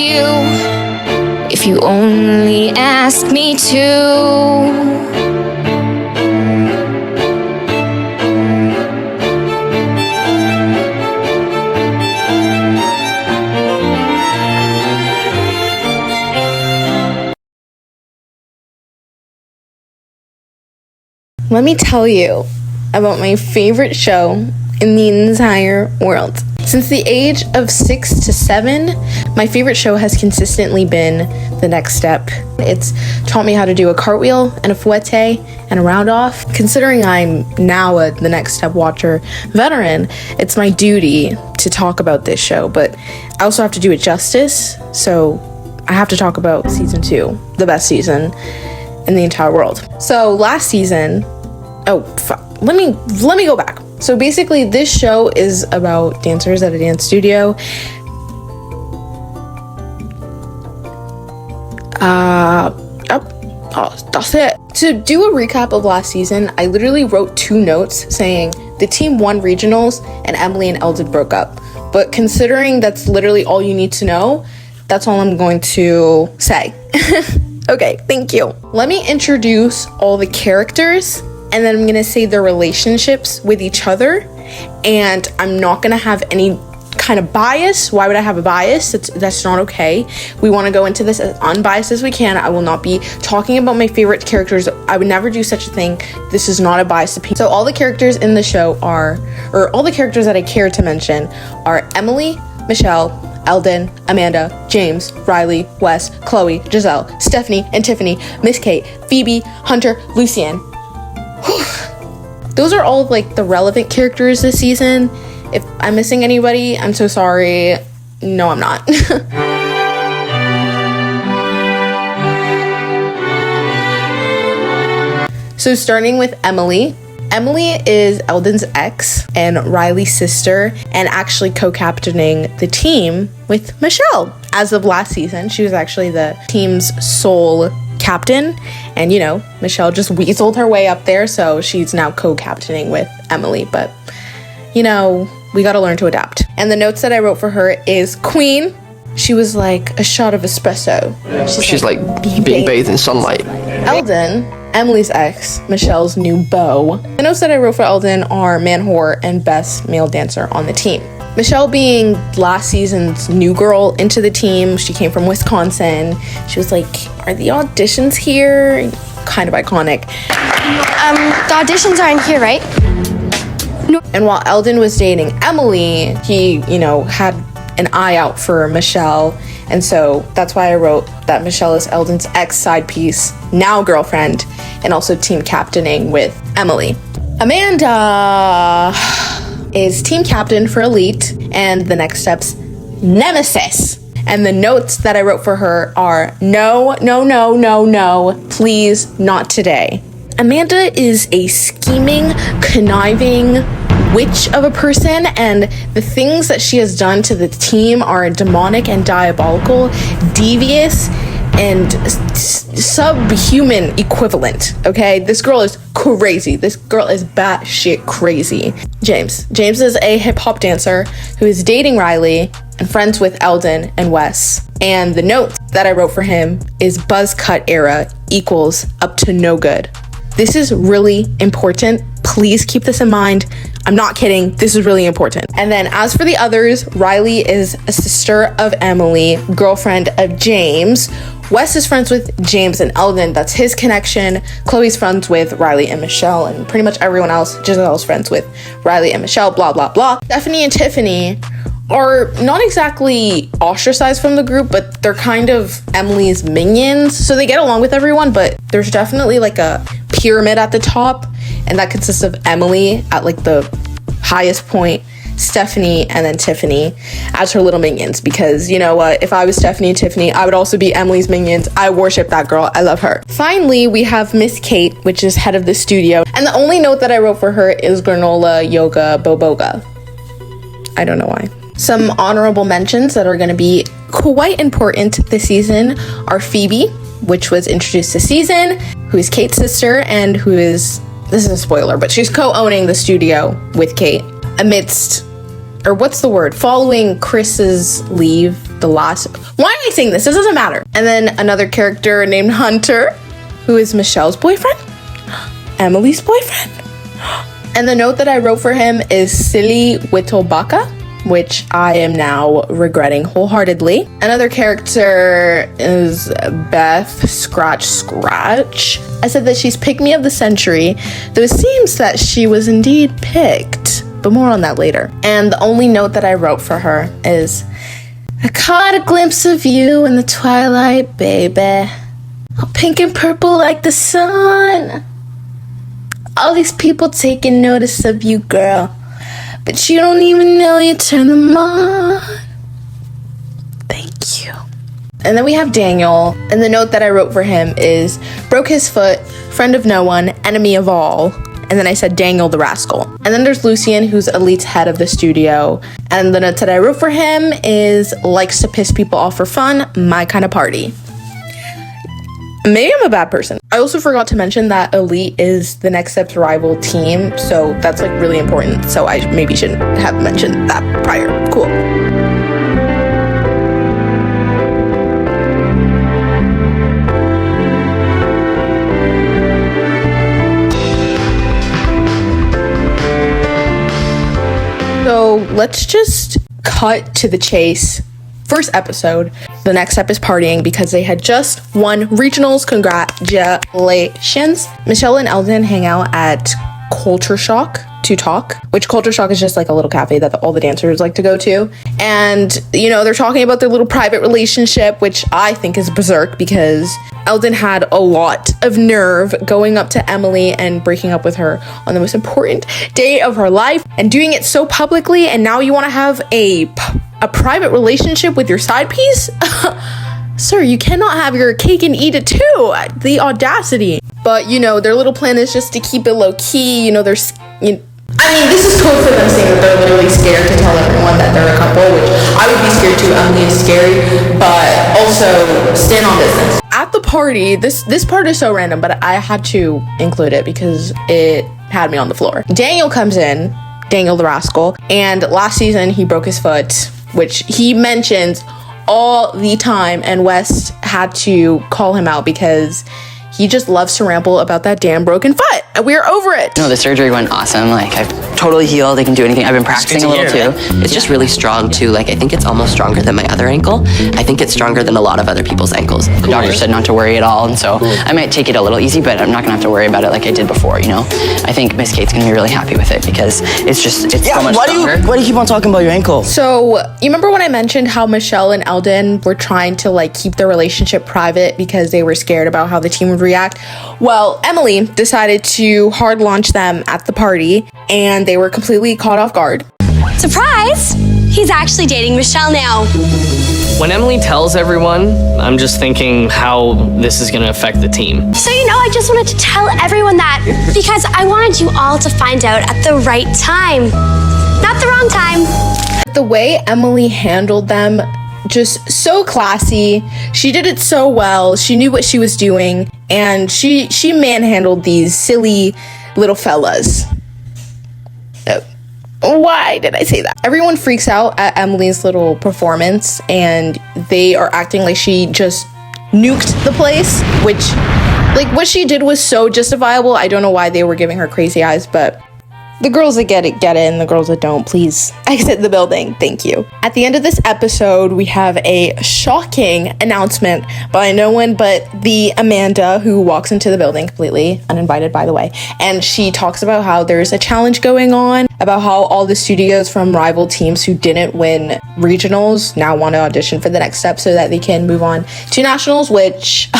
you if you only ask me to. Let me tell you about my favorite show in the entire world. Since the age of 6 to 7, my favorite show has consistently been The Next Step. It's taught me how to do a cartwheel and a fouette and a round off. Considering I'm now a The Next Step watcher veteran, it's my duty to talk about this show, but I also have to do it justice, so I have to talk about season 2, the best season in the entire world. So last season, let me go back. So basically this show is about dancers at a dance studio. That's it. To do a recap of last season, I literally wrote 2 notes saying the team won regionals and Emily and Eldon broke up. But considering that's literally all you need to know, that's all I'm going to say. Okay, thank you. Let me introduce all the characters, and then I'm gonna say their relationships with each other, and I'm not gonna have any kind of bias. Why would I have a bias? That's not okay. We want to go into this as unbiased as we can. I will not be talking about my favorite characters. I would never do such a thing. This is not a biased opinion. So all the characters in the show all the characters that I care to mention are Emily, Michelle, Eldon, Amanda, James, Riley, Wes, Chloe, Giselle, Stephanie, and Tiffany, Miss Kate, Phoebe, Hunter, Lucian. Those are all like the relevant characters this season. If I'm missing anybody, I'm so sorry. No, I'm not. So starting with Emily. Emily is Eldon's ex and Riley's sister, and actually co-captaining the team with Michelle. As of last season, she was actually the team's sole captain, and Michelle just weaseled her way up there, so she's now co-captaining with Emily, but we gotta learn to adapt. And the notes that I wrote for her is Queen. She was like a shot of espresso. She's like being bathed in sunlight. Eldon, Emily's ex, Michelle's new beau. The notes that I wrote for Eldon are man whore and best male dancer on the team. Michelle being last season's new girl into the team. She came from Wisconsin. She was like, are the auditions here? Kind of iconic. The auditions aren't here, right? No. And while Eldon was dating Emily, he, had an eye out for Michelle. And so that's why I wrote that Michelle is Eldon's ex side piece, now girlfriend, and also team captaining with Emily. Amanda is team captain for Elite and The Next Step's nemesis. And the notes that I wrote for her are no, please, not today. Amanda is a scheming, conniving witch of a person, and the things that she has done to the team are demonic and diabolical, devious, and subhuman equivalent, okay? This girl is crazy. This girl is batshit crazy. James is a hip-hop dancer who is dating Riley and friends with Eldon and Wes. And the note that I wrote for him is buzz cut era equals up to no good. This is really important. Please keep this in mind. I'm not kidding. This is really important. And then as for the others, Riley is a sister of Emily, girlfriend of James. Wes is friends with James and Eldon. That's his connection. Chloe's friends with Riley and Michelle, and pretty much everyone else. Giselle's friends with Riley and Michelle, blah, blah, blah. Stephanie and Tiffany are not exactly ostracized from the group, but they're kind of Emily's minions. So they get along with everyone, but there's definitely like a pyramid at the top, and that consists of Emily at like the highest point, Stephanie, and then Tiffany as her little minions, because you know what, if I was Stephanie and Tiffany, I would also be Emily's minions. I worship that girl. I love her. Finally, we have Miss Kate, which is head of the studio, and the only note that I wrote for her is granola yoga boboga. I don't know why. Some honorable mentions that are going to be quite important this season are Phoebe, which was introduced this season, who is Kate's sister and who is, this is a spoiler, but she's co-owning the studio with Kate amidst, or what's the word, following Chris's leave the last. Why am I saying this? This doesn't matter. And then another character named Hunter, who is Michelle's boyfriend, Emily's boyfriend. And the note that I wrote for him is silly Wittlebaka, which I am now regretting wholeheartedly. Another character is Beth Scratch Scratch. I said that she's pick me of the century, though it seems that she was indeed picked, but more on that later. And the only note that I wrote for her is, I caught a glimpse of you in the twilight, baby. All pink and purple like the sun. All these people taking notice of you, girl, but you don't even know you turn them on. Thank you. And then we have Daniel, and the note that I wrote for him is, broke his foot, friend of no one, enemy of all. And then I said Daniel the rascal. And then there's Lucien, who's Elite's head of the studio. And the note that I wrote for him is, likes to piss people off for fun, my kind of party. Maybe I'm a bad person. I also forgot to mention that Elite is the next step's rival team, so that's like really important. So I maybe shouldn't have mentioned that prior. Cool. So let's just cut to the chase. First episode, the next step is partying because they had just won regionals. Congratulations. Michelle and Eldon hang out at Culture Shock to talk, which Culture Shock is just like a little cafe that all the dancers like to go to. And, you know, they're talking about their little private relationship, which I think is berserk because Eldon had a lot of nerve going up to Emily and breaking up with her on the most important day of her life and doing it so publicly. And now you want to have a private relationship with your side piece? Sir, you cannot have your cake and eat it too. The audacity. But, you know, their little plan is just to keep it low key. You know, this is code for them saying that they're literally scared to tell everyone that they're a couple, which I would be scared too. Emily is scary, but also stand on business. At the party, this part is so random, but I had to include it because it had me on the floor. Daniel comes in, Daniel the rascal, and last season he broke his foot, which he mentions all the time, and West had to call him out because he just loves to ramble about that damn broken foot, and we're over it. No, the surgery went awesome. Like, I've totally healed. I can do anything. I've been practicing a little too. It's just really strong too. Like, I think it's almost stronger than my other ankle. I think it's stronger than a lot of other people's ankles. The doctor said not to worry at all, and so I might take it a little easy, but I'm not gonna have to worry about it like I did before, you know? I think Miss Kate's gonna be really happy with it because it's so much stronger. Why do you keep on talking about your ankle? So, you remember when I mentioned how Michelle and Eldon were trying to, like, keep their relationship private because they were scared about how the team would react? Well, Emily decided to hard launch them at the party, and they were completely caught off guard. Surprise! He's actually dating Michelle now. When Emily tells everyone, I'm just thinking how this is going to affect the team. So, you know, I just wanted to tell everyone that because I wanted you all to find out at the right time, not the wrong time. The way Emily handled them, just so classy. She did it so well. She knew what she was doing, and she manhandled these silly little fellas. Why did I say that? Everyone freaks out at Emily's little performance, and they are acting like she just nuked the place, which, like, what she did was so justifiable. I don't know why they were giving her crazy eyes, but the girls that get it, and the girls that don't, please exit the building. Thank you. At the end of this episode, we have a shocking announcement by no one but the Amanda, who walks into the building completely uninvited, by the way. And she talks about how there's a challenge going on, about how all the studios from rival teams who didn't win regionals now want to audition for the next step so that they can move on to nationals, which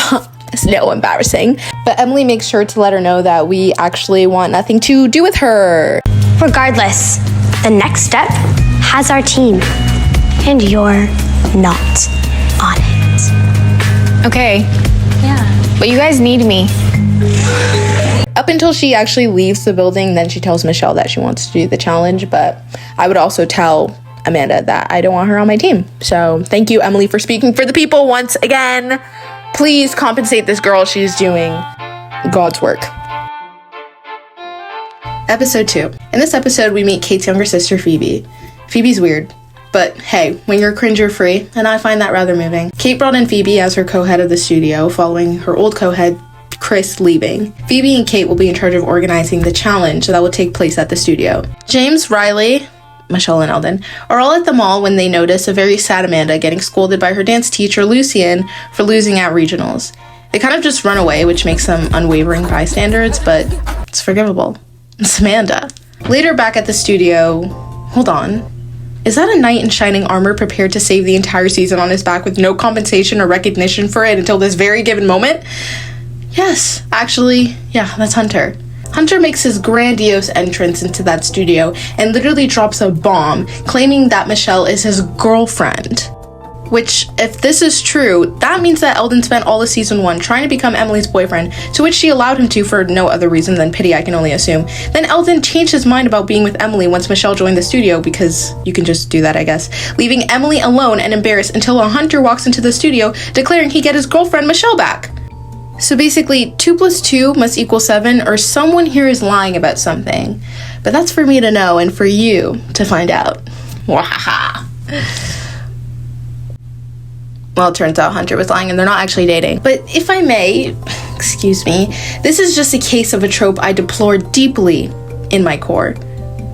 is a little embarrassing. But Emily makes sure to let her know that we actually want nothing to do with her. Regardless, the next step has our team, and you're not on it. Okay. Yeah. But you guys need me. Up until she actually leaves the building, then she tells Michelle that she wants to do the challenge. But I would also tell Amanda that I don't want her on my team. So thank you, Emily, for speaking for the people once again. Please compensate this girl. She's doing God's work. Episode 2. In this episode, we meet Kate's younger sister, Phoebe. Phoebe's weird. But hey, when you're cringe, you're free, and I find that rather moving. Kate brought in Phoebe as her co-head of the studio, following her old co-head, Chris, leaving. Phoebe and Kate will be in charge of organizing the challenge that will take place at the studio. James, Riley, Michelle, and Eldon are all at the mall when they notice a very sad Amanda getting scolded by her dance teacher, Lucien, for losing at regionals. They kind of just run away, which makes them unwavering bystanders, but it's forgivable. It's Amanda. Later back at the studio, hold on. Is that a knight in shining armor prepared to save the entire season on his back with no compensation or recognition for it until this very given moment? Yes, actually, yeah, that's Hunter. Hunter makes his grandiose entrance into that studio and literally drops a bomb, claiming that Michelle is his girlfriend. Which, if this is true, that means that Eldon spent all of season 1 trying to become Emily's boyfriend, to which she allowed him to for no other reason than pity, I can only assume. Then Eldon changed his mind about being with Emily once Michelle joined the studio, because you can just do that, I guess, leaving Emily alone and embarrassed until a Hunter walks into the studio declaring he get his girlfriend Michelle back. So basically, 2 + 2 must equal 7, or someone here is lying about something. But that's for me to know and for you to find out. Wahaha. Well, it turns out Hunter was lying and they're not actually dating. But if I may, excuse me, this is just a case of a trope I deplore deeply in my core.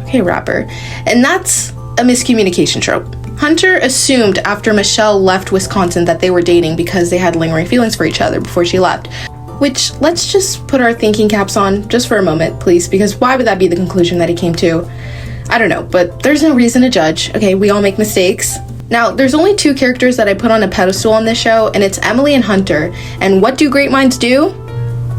Okay, rapper. And that's a miscommunication trope. Hunter assumed after Michelle left Wisconsin that they were dating because they had lingering feelings for each other before she left. Which, let's just put our thinking caps on just for a moment, please, because why would that be the conclusion that he came to? I don't know, but there's no reason to judge. Okay, we all make mistakes. Now, there's only 2 characters that I put on a pedestal on this show, and it's Emily and Hunter. And what do great minds do?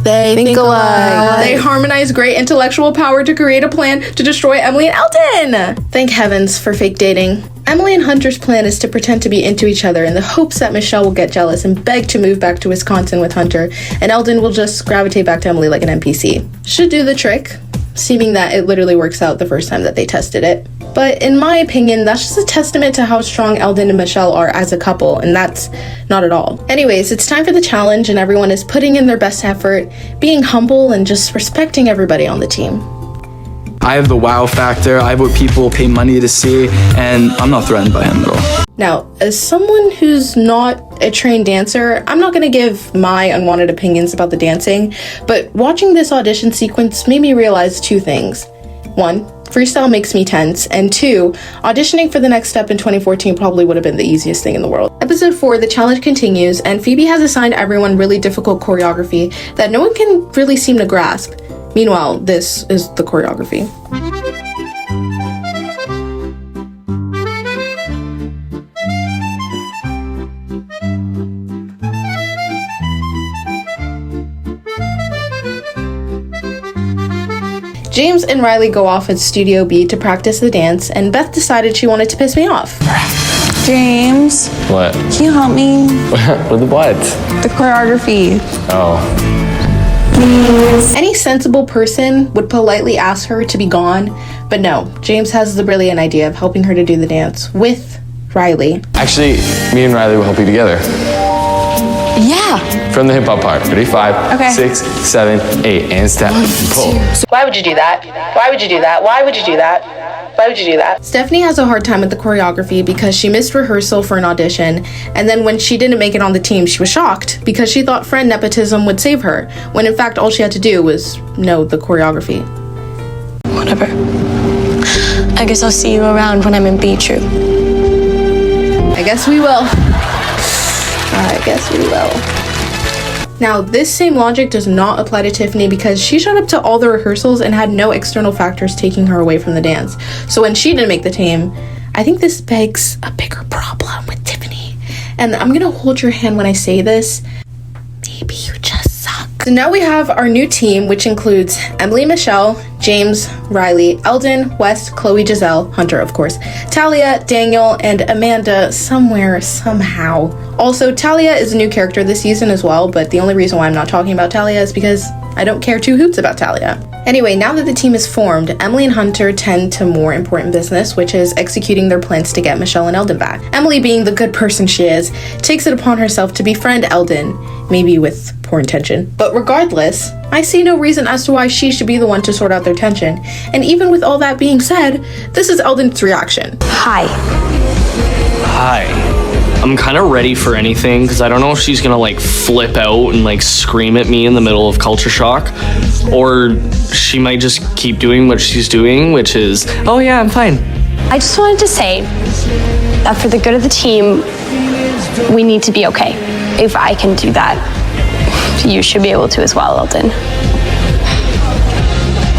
They think alike. They harmonize great intellectual power to create a plan to destroy Emily and Eldon. Thank heavens for fake dating. Emily and Hunter's plan is to pretend to be into each other in the hopes that Michelle will get jealous and beg to move back to Wisconsin with Hunter, and Eldon will just gravitate back to Emily like an NPC. Should do the trick, seeming that it literally works out the first time that they tested it. But in my opinion, that's just a testament to how strong Eldon and Michelle are as a couple, and that's not at all. Anyways, it's time for the challenge, and everyone is putting in their best effort, being humble, and just respecting everybody on the team. I have the wow factor, I have what people pay money to see, and I'm not threatened by him at all. Now, as someone who's not a trained dancer, I'm not going to give my unwanted opinions about the dancing, but watching this audition sequence made me realize 2 things. 1, freestyle makes me tense, and 2, auditioning for the next step in 2014 probably would have been the easiest thing in the world. Episode 4, the challenge continues, and Phoebe has assigned everyone really difficult choreography that no one can really seem to grasp. Meanwhile, this is the choreography. James and Riley go off at Studio B to practice the dance, and Beth decided she wanted to piss me off. James. What? Can you help me? With what? The choreography. Oh. Please. Any sensible person would politely ask her to be gone, but no, James has the brilliant idea of helping her to do the dance with Riley. Actually, me and Riley will help you together. Yeah. From the hip hop part. Ready? 5, Okay. 6, 7, 8, and step. Pull. Why would you do that? Why would you do that? Why would you do that? Why would you do that? Stephanie has a hard time with the choreography because she missed rehearsal for an audition, and then when she didn't make it on the team, she was shocked because she thought friend nepotism would save her, when in fact all she had to do was know the choreography. Whatever. I guess I'll see you around when I'm in B-Troop. I guess we will. I guess we will. Now, this same logic does not apply to Tiffany because she showed up to all the rehearsals and had no external factors taking her away from the dance. So when she didn't make the team, I think this begs a bigger problem with Tiffany. And I'm gonna hold your hand when I say this. Maybe you just suck. So now we have our new team, which includes Emily, Michelle, James, Riley, Eldon, West, Chloe, Giselle, Hunter, of course, Thalia, Daniel, and Amanda somewhere, somehow. Also, Thalia is a new character this season as well, but the only reason why I'm not talking about Thalia is because I don't care 2 hoots about Thalia. Anyway, now that the team is formed, Emily and Hunter tend to more important business, which is executing their plans to get Michelle and Eldon back. Emily, being the good person she is, takes it upon herself to befriend Eldon, maybe with poor intention. But regardless, I see no reason as to why she should be the one to sort out their tension. And even with all that being said, this is Eldon's reaction. Hi. Hi. I'm kind of ready for anything because I don't know if she's gonna like flip out and like scream at me in the middle of culture shock, or she might just keep doing what she's doing, which is, oh yeah, I'm fine. I just wanted to say that for the good of the team, we need to be okay. If I can do that, you should be able to as well, Eldon.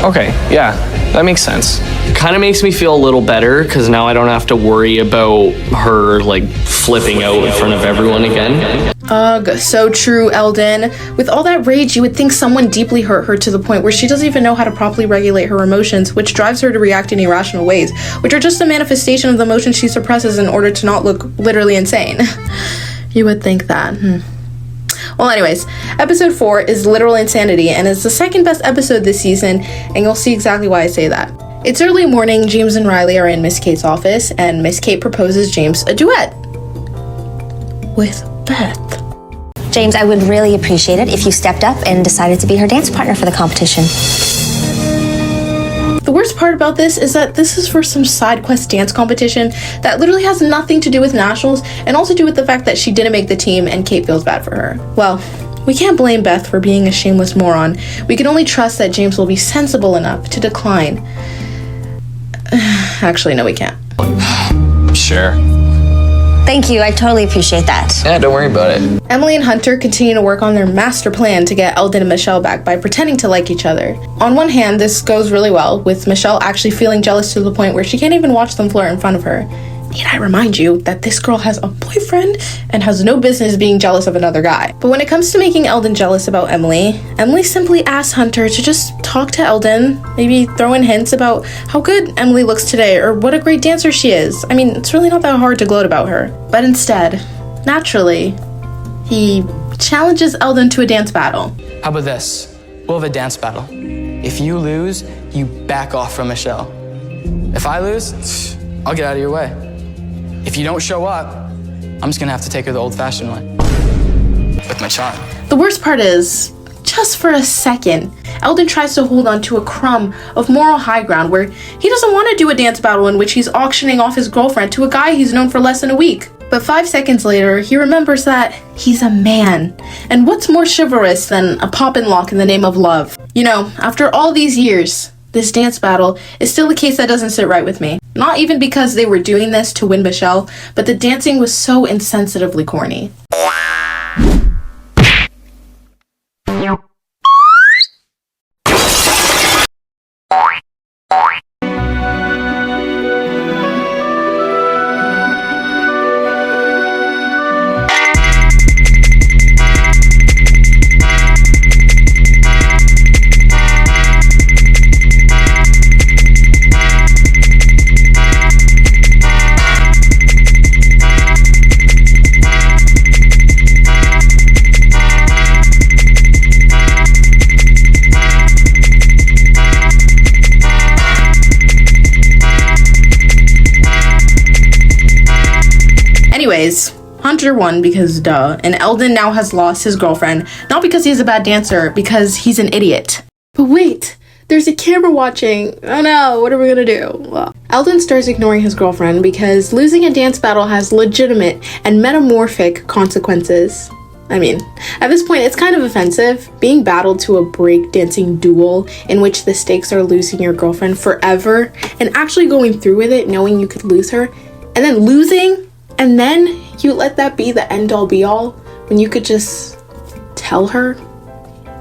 Okay, yeah, that makes sense. Kind of makes me feel a little better because now I don't have to worry about her like flipping out in front of everyone again. Ugh, so true, Eldon. With all that rage, you would think someone deeply hurt her to the point where she doesn't even know how to properly regulate her emotions, which drives her to react in irrational ways, which are just a manifestation of the emotions she suppresses in order to not look literally insane. You would think that. Well, anyways, episode 4 is literal insanity and is the second best episode this season, and you'll see exactly why I say that. It's early morning, James and Riley are in Miss Kate's office, and Miss Kate proposes James a duet with Beth. James, I would really appreciate it if you stepped up and decided to be her dance partner for the competition. The worst part about this is that this is for some side quest dance competition that literally has nothing to do with nationals and also to do with the fact that she didn't make the team and Kate feels bad for her. Well, we can't blame Beth for being a shameless moron. We can only trust that James will be sensible enough to decline. Actually, no, we can't. Sure. Thank you, I totally appreciate that. Yeah, don't worry about it. Emily and Hunter continue to work on their master plan to get Eldon and Michelle back by pretending to like each other. On one hand, this goes really well, with Michelle actually feeling jealous to the point where she can't even watch them flirt in front of her. Need I remind you that this girl has a boyfriend and has no business being jealous of another guy. But when it comes to making Eldon jealous about Emily, Emily simply asks Hunter to just talk to Eldon, maybe throw in hints about how good Emily looks today or what a great dancer she is. I mean, it's really not that hard to gloat about her. But instead, naturally, he challenges Eldon to a dance battle. How about this? We'll have a dance battle. If you lose, you back off from Michelle. If I lose, I'll get out of your way. If you don't show up, I'm just gonna have to take her the old-fashioned way. With my charm. The worst part is, just for a second, Eldon tries to hold on to a crumb of moral high ground where he doesn't want to do a dance battle in which he's auctioning off his girlfriend to a guy he's known for less than a week. But 5 seconds later, he remembers that he's a man. And what's more chivalrous than a pop-in lock in the name of love? You know, after all these years, this dance battle is still a case that doesn't sit right with me. Not even because they were doing this to win Michelle, but the dancing was so insensitively corny. Anyways, Hunter won because duh, and Eldon now has lost his girlfriend, not because he's a bad dancer, because he's an idiot. But wait, there's a camera watching. Oh no, what are we gonna do? Well, Eldon starts ignoring his girlfriend because losing a dance battle has legitimate and metamorphic consequences. I mean, at this point, it's kind of offensive. Being battled to a breakdancing duel in which the stakes are losing your girlfriend forever and actually going through with it knowing you could lose her, and then losing, and then you let that be the end-all be-all when you could just tell her?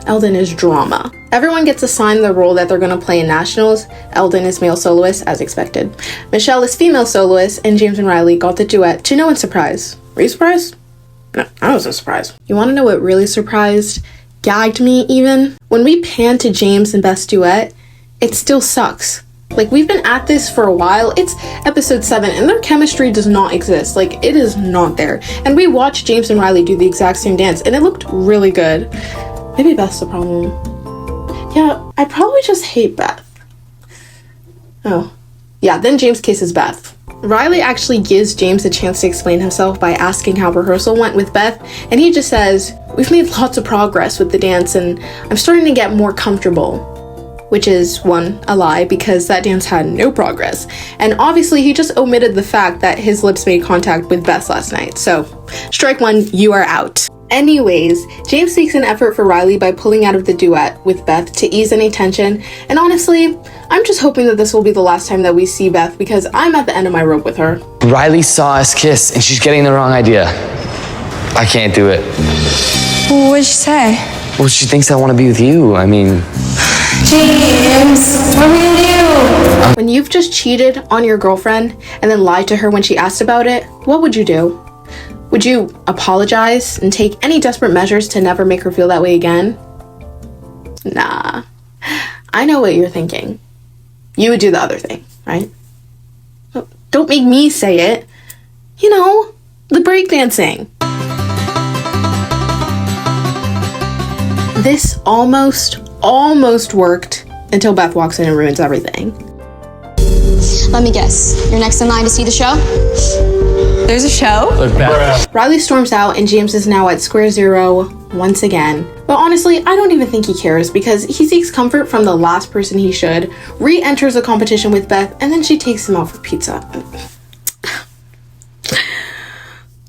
Eldon is drama. Everyone gets assigned the role that they're going to play in nationals. Eldon is male soloist, as expected. Michelle is female soloist, and James and Riley got the duet to no one's surprise. Were you surprised? No, I wasn't surprised. You want to know what really surprised? Gagged me, even? When we pan to James and Beth's duet, it still sucks. Like, we've been at this for a while. It's episode 7, and their chemistry does not exist. Like, it is not there. And we watched James and Riley do the exact same dance, and it looked really good. Maybe Beth's the problem. Yeah, I probably just hate Beth. Oh. Yeah, then James kisses Beth. Riley actually gives James a chance to explain himself by asking how rehearsal went with Beth, and he just says, "We've made lots of progress with the dance, and I'm starting to get more comfortable." which is, one, a lie because that dance had no progress. And obviously he just omitted the fact that his lips made contact with Beth last night. So, strike one, you are out. Anyways, James makes an effort for Riley by pulling out of the duet with Beth to ease any tension, and honestly, I'm just hoping that this will be the last time that we see Beth because I'm at the end of my rope with her. Riley saw us kiss and she's getting the wrong idea. I can't do it. What'd she say? Well, she thinks I want to be with you. I mean... James, what are we gonna do? When you've just cheated on your girlfriend and then lied to her when she asked about it, what would you do? Would you apologize and take any desperate measures to never make her feel that way again? Nah. I know what you're thinking. You would do the other thing, right? Don't make me say it. You know, the breakdancing. This almost worked until Beth walks in and ruins everything. Let me guess. You're next in line to see the show? There's a show? Look, Beth. Riley storms out and James is now at square zero once again. But honestly, I don't even think he cares because he seeks comfort from the last person he should, re-enters a competition with Beth, and then she takes him out for pizza.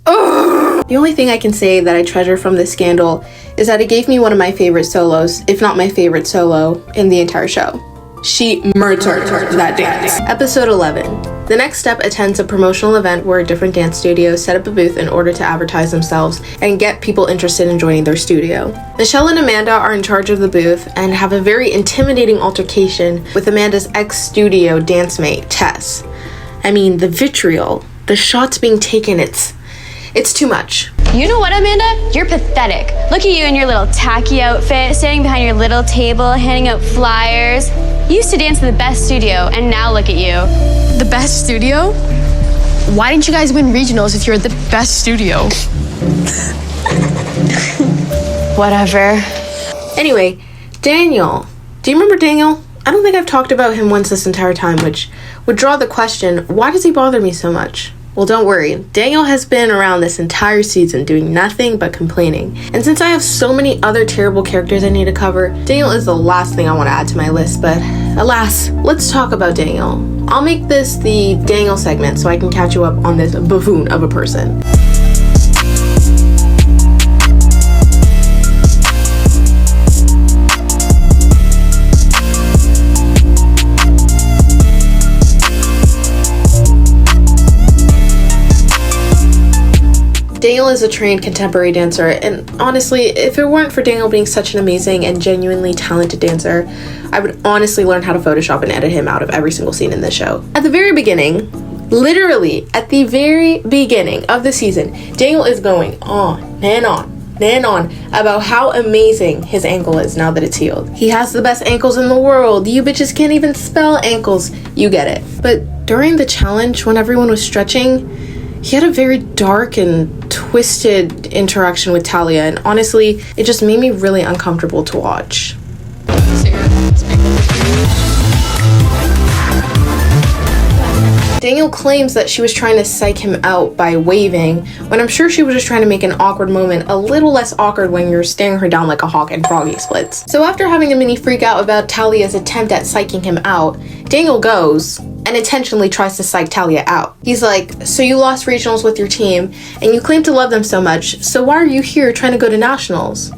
The only thing I can say that I treasure from this scandal is that it gave me one of my favorite solos, if not my favorite solo, in the entire show. She murdered that dance. Episode 11. The next step attends a promotional event where different dance studios set up a booth in order to advertise themselves and get people interested in joining their studio. Michelle and Amanda are in charge of the booth and have a very intimidating altercation with Amanda's ex-studio dance mate, Tess. I mean, the vitriol, the shots being taken, it's too much. You know what, Amanda? You're pathetic. Look at you in your little tacky outfit, standing behind your little table, handing out flyers. You used to dance in the best studio, and now look at you. The best studio? Why didn't you guys win regionals if you're the best studio? Whatever. Anyway, Daniel. Do you remember Daniel? I don't think I've talked about him once this entire time, which would draw the question, why does he bother me so much? Well, don't worry. Daniel has been around this entire season doing nothing but complaining. And since I have so many other terrible characters I need to cover, Daniel is the last thing I want to add to my list. But alas, let's talk about Daniel. I'll make this the Daniel segment so I can catch you up on this buffoon of a person. Daniel is a trained contemporary dancer, and honestly, if it weren't for Daniel being such an amazing and genuinely talented dancer, I would honestly learn how to Photoshop and edit him out of every single scene in this show. At the very beginning, literally at the very beginning of the season, Daniel is going on and on and on about how amazing his ankle is now that it's healed. He has the best ankles in the world. You bitches can't even spell ankles. You get it. But during the challenge, when everyone was stretching, he had a very dark and twisted interaction with Thalia, and honestly, it just made me really uncomfortable to watch. Daniel claims that she was trying to psych him out by waving, when I'm sure she was just trying to make an awkward moment a little less awkward when you're staring her down like a hawk and froggy splits. So after having a mini freak out about Thalia's attempt at psyching him out, Daniel goes and intentionally tries to psych Thalia out. He's like, so you lost regionals with your team, and you claim to love them so much, so why are you here trying to go to nationals?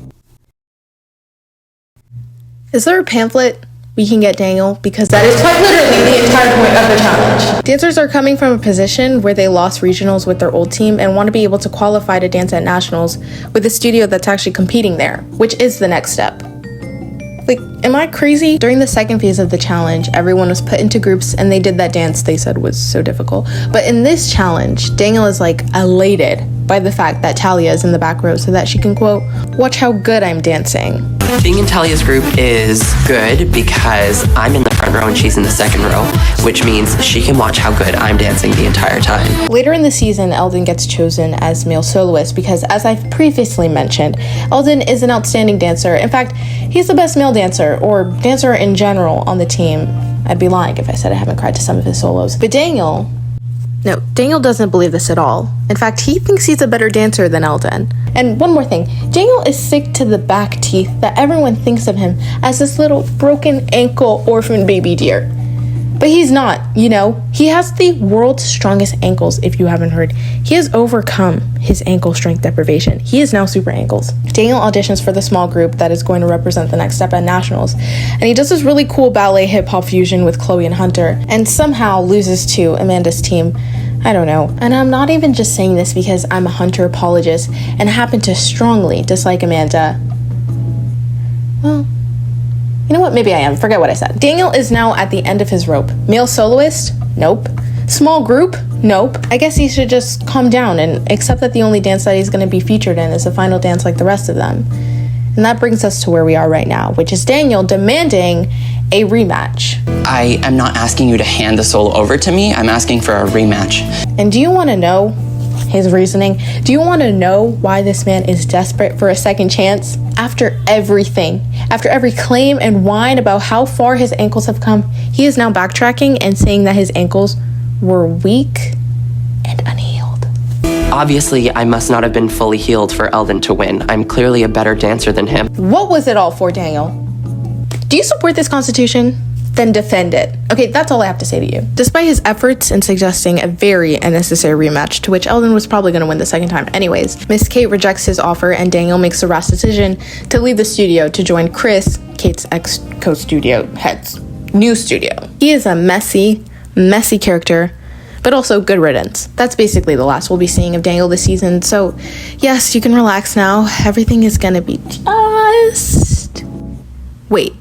Is there a pamphlet we can get Daniel? Because that is quite literally the entire point of the challenge. Dancers are coming from a position where they lost regionals with their old team and want to be able to qualify to dance at nationals with a studio that's actually competing there, which is the next step. Like, am I crazy? During the second phase of the challenge, everyone was put into groups and they did that dance they said was so difficult. But in this challenge, Daniel is like elated by the fact that Thalia is in the back row so that she can quote, "Watch how good I'm dancing." Being in Thalia's group is good because I'm in the front row and she's in the second row, which means she can watch how good I'm dancing the entire time. Later in the season, Eldon gets chosen as male soloist because, as I've previously mentioned, Eldon is an outstanding dancer. In fact, he's the best male dancer, or dancer in general, on the team. I'd be lying if I said I haven't cried to some of his solos. But Daniel, No, Daniel doesn't believe this at all. In fact, he thinks he's a better dancer than Eldon. And one more thing, Daniel is sick to the back teeth that everyone thinks of him as this little broken ankle orphan baby deer. But he's not, you know. He has the world's strongest ankles, if you haven't heard. He has overcome his ankle strength deprivation. He is now super ankles. Daniel auditions for the small group that is going to represent the next step at Nationals. And he does this really cool ballet hip-hop fusion with Chloe and Hunter, and somehow loses to Amanda's team. I don't know. And I'm not even just saying this because I'm a Hunter apologist and happen to strongly dislike Amanda. Well, you know what? Maybe I am. Forget what I said. Daniel is now at the end of his rope. Male soloist? Nope. Small group? Nope. I guess he should just calm down and accept that the only dance that he's going to be featured in is a final dance like the rest of them. And that brings us to where we are right now, which is Daniel demanding a rematch. I am not asking you to hand the solo over to me. I'm asking for a rematch. And do you want to know his reasoning? Do you want to know why this man is desperate for a second chance? After everything, after every claim and whine about how far his ankles have come, he is now backtracking and saying that his ankles were weak and unhealed. Obviously, I must not have been fully healed for Eldon to win. I'm clearly a better dancer than him. What was it all for, Daniel? Do you support this constitution? Then defend it. Okay, that's all I have to say to you. Despite his efforts in suggesting a very unnecessary rematch, to which Eldon was probably going to win the second time anyways, Miss Kate rejects his offer and Daniel makes the rash decision to leave the studio to join Chris, Kate's ex-co-studio head's new studio. He is a messy character, but also good riddance. That's basically the last we'll be seeing of Daniel this season, so yes, you can relax now. Everything is gonna be just... Wait,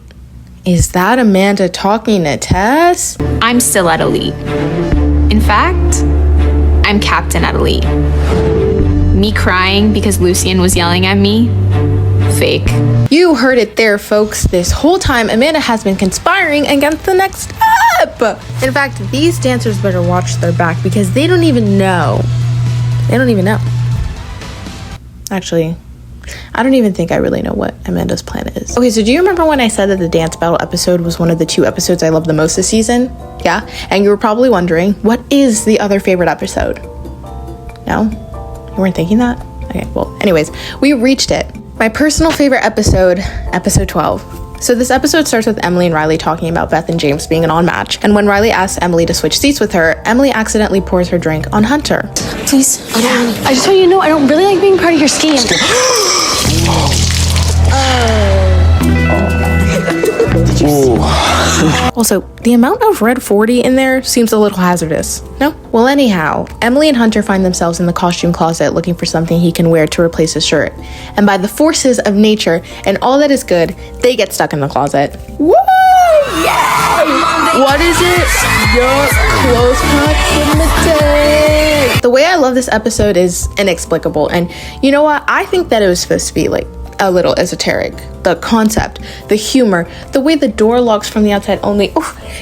is that Amanda talking to Tess? I'm still at elite. In fact, I'm captain at elite. Me crying because Lucien was yelling at me? Fake. You heard it there, folks. This whole time, Amanda has been conspiring against the next step. In fact, these dancers better watch their back because they don't even know. They don't even know. Actually, I don't even think I really know what Amanda's plan is. Okay, so do you remember when I said that the dance battle episode was one of the 2 episodes I loved the most this season? Yeah? And you were probably wondering, what is the other favorite episode? No? You weren't thinking that? Okay, well, anyways, we reached it. My personal favorite episode, episode 12. So this episode starts with Emily and Riley talking about Beth and James being an on-match. And when Riley asks Emily to switch seats with her, Emily accidentally pours her drink on Hunter. Please, I just want you to know I don't really like being part of your scheme. Also, the amount of red 40 in there seems a little hazardous. No? Well, anyhow, Emily and Hunter find themselves in the costume closet looking for something he can wear to replace his shirt. And by the forces of nature and all that is good, they get stuck in the closet. Woo! Yeah! What is it? Your close proximity. The way I love this episode is inexplicable. And you know what? I think that it was supposed to be like a little esoteric. The concept, the humor, the way the door locks from the outside only,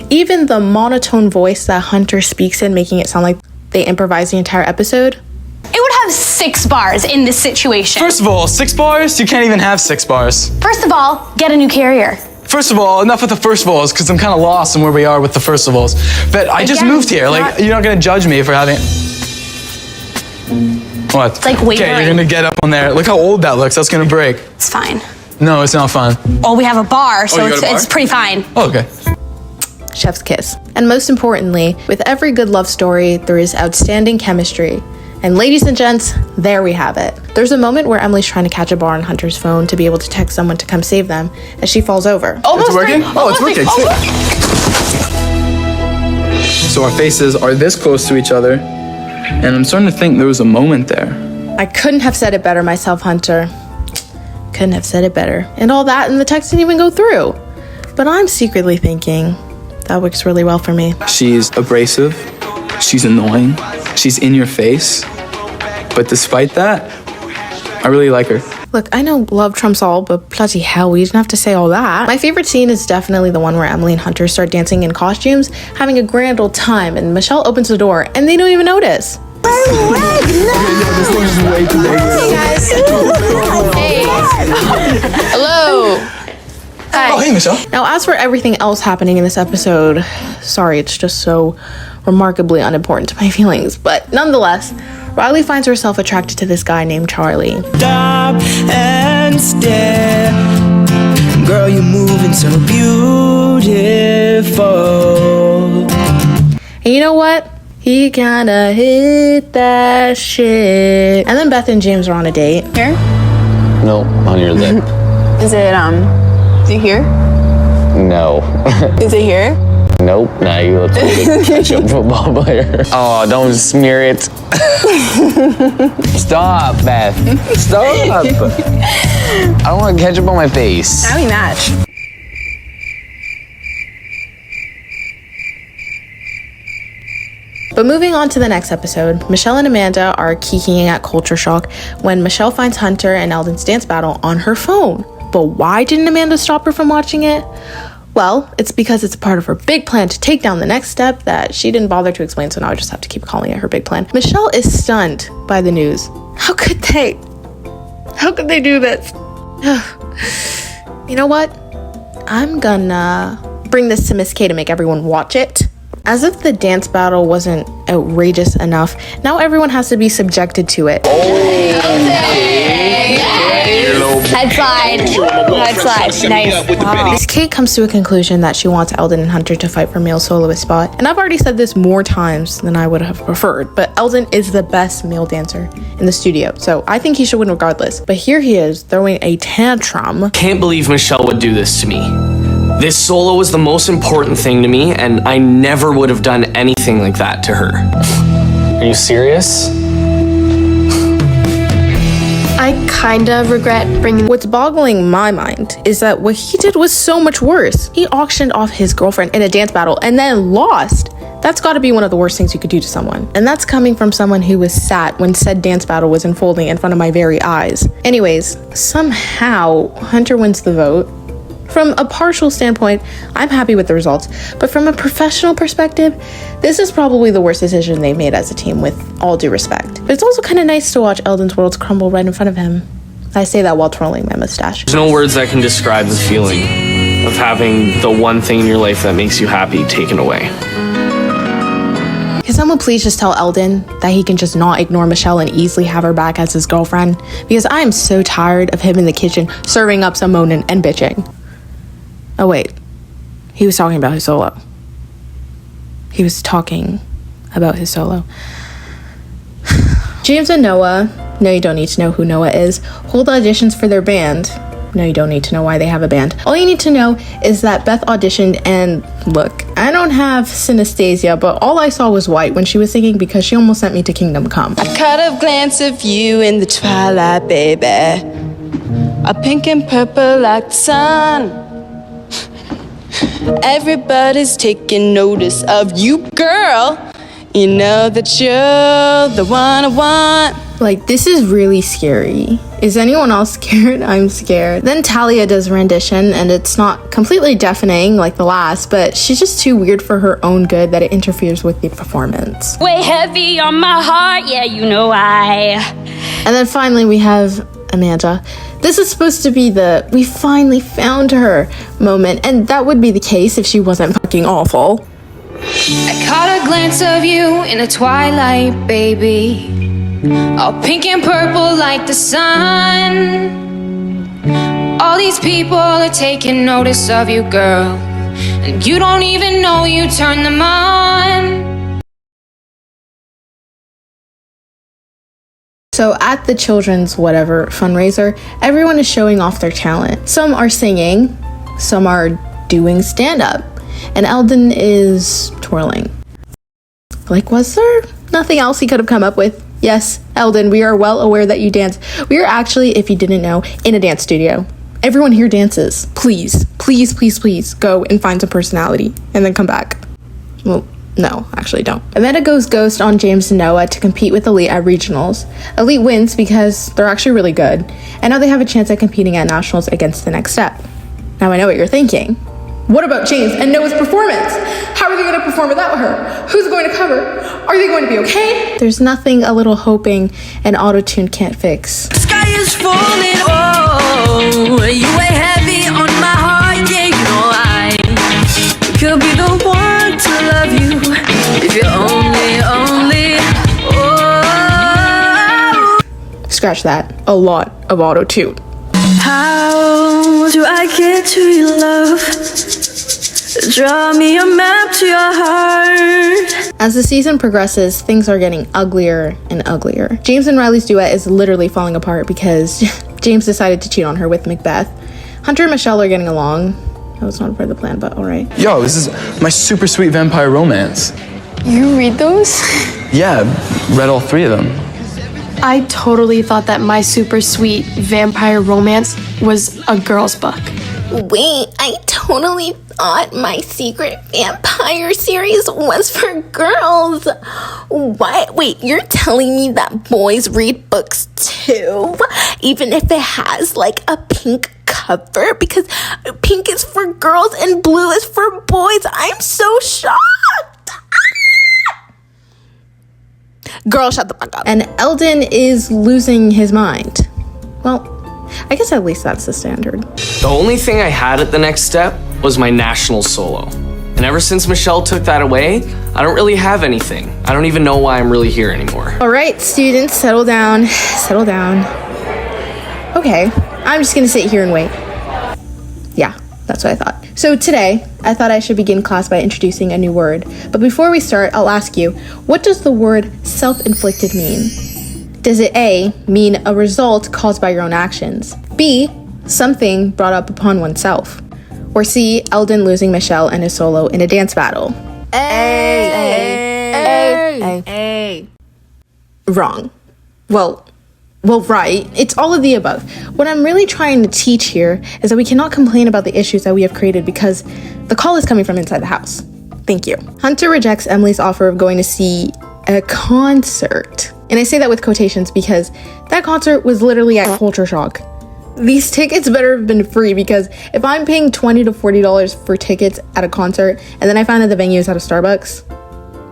even the monotone voice that Hunter speaks in, making it sound like they improvise the entire episode. It would have 6 bars in this situation. First of all, 6 bars? You can't even have 6 bars. First of all, get a new carrier. First of all, enough with the first of alls, because I'm kind of lost in where we are with the first of alls. But I just moved here. Like, you're not going to judge me for having... What? It's like wavering. Okay, you're gonna get up on there. Look how old that looks. That's gonna break. It's fine. No, it's not fine. Oh, we have a bar, so it's pretty fine. Oh, okay. Chef's kiss. And most importantly, with every good love story, there is outstanding chemistry. And ladies and gents, there we have it. There's a moment where Emily's trying to catch a bar on Hunter's phone to be able to text someone to come save them as she falls over. It's working? Oh, it's working. So our faces are this close to each other. And I'm starting to think there was a moment there. I couldn't have said it better myself, Hunter. Couldn't have said it better. And all that, and the text didn't even go through. But I'm secretly thinking that works really well for me. She's abrasive. She's annoying. She's in your face. But despite that, I really like her. Look, I know love trumps all, but bloody hell, we didn't have to say all that. My favorite scene is definitely the one where Emily and Hunter start dancing in costumes, having a grand old time, and Michelle opens the door, and they don't even notice. Hey guys. Hey. Hello. Hi. Oh, hey, Michelle. Now, as for everything else happening in this episode, sorry, it's just so remarkably unimportant to my feelings. But nonetheless, Riley finds herself attracted to this guy named Charlie. Stop and stare. Girl, you're moving so beautiful. And you know what? He kinda hit that shit. And then Beth and James are on a date. Here? No, on your lip. Is it here? No. Is it here? Nope. Nah, you look like a ketchup football player. Oh, don't smear it. Stop, Beth. Stop. I don't want ketchup on my face. Now we match. But moving on to the next episode, Michelle and Amanda are kikiing at Culture Shock when Michelle finds Hunter and Eldon's dance battle on her phone. But why didn't Amanda stop her from watching it? Well, it's because it's part of her big plan to take down the next step that she didn't bother to explain, so now I just have to keep calling it her big plan. Michelle is stunned by the news. How could they? How could they do this? You know what? I'm gonna bring this to Miss K to make everyone watch it. As if the dance battle wasn't outrageous enough, now everyone has to be subjected to it. Head slide. Head slide. Nice. Wow. Miss Kate comes to a conclusion that she wants Eldon and Hunter to fight for male soloist spot. And I've already said this more times than I would have preferred, but Eldon is the best male dancer in the studio, so I think he should win regardless. But here he is throwing a tantrum. Can't believe Michelle would do this to me. This solo was the most important thing to me, and I never would have done anything like that to her. Are you serious? I kind of regret bringing... What's boggling my mind is that what he did was so much worse. He auctioned off his girlfriend in a dance battle and then lost. That's got to be one of the worst things you could do to someone. And that's coming from someone who was sat when said dance battle was unfolding in front of my very eyes. Anyways, somehow Hunter wins the vote. From a partial standpoint, I'm happy with the results, but from a professional perspective, this is probably the worst decision they've made as a team, with all due respect. But it's also kind of nice to watch Eldon's worlds crumble right in front of him. I say that while twirling my mustache. There's no words that can describe the feeling of having the one thing in your life that makes you happy taken away. Can someone please just tell Eldon that he can just not ignore Michelle and easily have her back as his girlfriend? Because I am so tired of him in the kitchen serving up some moaning and bitching. Oh wait, he was talking about his solo. He was talking about his solo. James and Noah, no you don't need to know who Noah is, hold auditions for their band. No you don't need to know why they have a band. All you need to know is that Beth auditioned, and look, I don't have synesthesia, but all I saw was white when she was singing because she almost sent me to Kingdom Come. I caught a glance of you in the twilight, baby. A pink and purple like the sun. Everybody's taking notice of you, girl. You know that you're the one I want. Like, this is really scary. Is anyone else scared? I'm scared. Then Thalia does a rendition, and it's not completely deafening like the last, but she's just too weird for her own good that it interferes with the performance. Way heavy on my heart, yeah, you know I. And then finally we have Amanda. This is supposed to be the we finally found her moment, and that would be the case if she wasn't fucking awful. I caught a glance of you in the twilight, baby. All pink and purple like the sun. All these people are taking notice of you, girl, and you don't even know you turn them on. So at the children's whatever fundraiser, everyone is showing off their talent. Some are singing, some are doing stand-up, and Eldon is twirling. Like, was there nothing else he could have come up with? Yes, Eldon, we are well aware that you dance. We are actually, if you didn't know, in a dance studio. Everyone here dances. Please, please, please, please go and find some personality and then come back. Well, no, actually don't. Amanda goes ghost on James and Noah to compete with Elite at regionals. Elite wins because they're actually really good, and now they have a chance at competing at nationals against the next step. Now I know what you're thinking. What about James and Noah's performance? How are they going to perform without her? Who's going to cover? Are they going to be okay? There's nothing a little hoping and auto-tune can't fix. The sky is falling, oh, you weigh heavy on my heart, yeah, you know I could be the one to love you if you scratch that, a lot of auto-tune. How do I get to your love? Draw me a map to your heart. As the season progresses, things are getting uglier and uglier. James and Riley's duet is literally falling apart because James decided to cheat on her with Macbeth. Hunter and Michelle are getting along. That was not part of the plan, but all right. Yo, this is my super sweet vampire romance. You read those? Yeah, read all 3 of them. I totally thought that my super sweet vampire romance was a girl's book. Wait, I totally thought my secret vampire series was for girls. What? Wait, you're telling me that boys read books too? Even if it has like a pink cover? Because pink is for girls and blue is for boys. I'm so shocked. Girl, shut the fuck up. And Eldon is losing his mind. Well, I guess at least that's the standard. The only thing I had at the next step was my national solo. And ever since Michelle took that away, I don't really have anything. I don't even know why I'm really here anymore. All right, students, settle down. Settle down. Okay, I'm just gonna sit here and wait. Yeah, that's what I thought. So today, I thought I should begin class by introducing a new word. But before we start, I'll ask you, what does the word self-inflicted mean? Does it A, mean a result caused by your own actions? B, something brought up upon oneself? Or C, Eldon losing Michelle and his solo in a dance battle? A. Wrong. Well, right. It's all of the above. What I'm really trying to teach here is that we cannot complain about the issues that we have created because the call is coming from inside the house. Thank you. Hunter rejects Emily's offer of going to see a concert. And I say that with quotations because that concert was literally at Culture Shock. These tickets better have been free because if I'm paying $20 to $40 for tickets at a concert and then I find that the venue is at a Starbucks,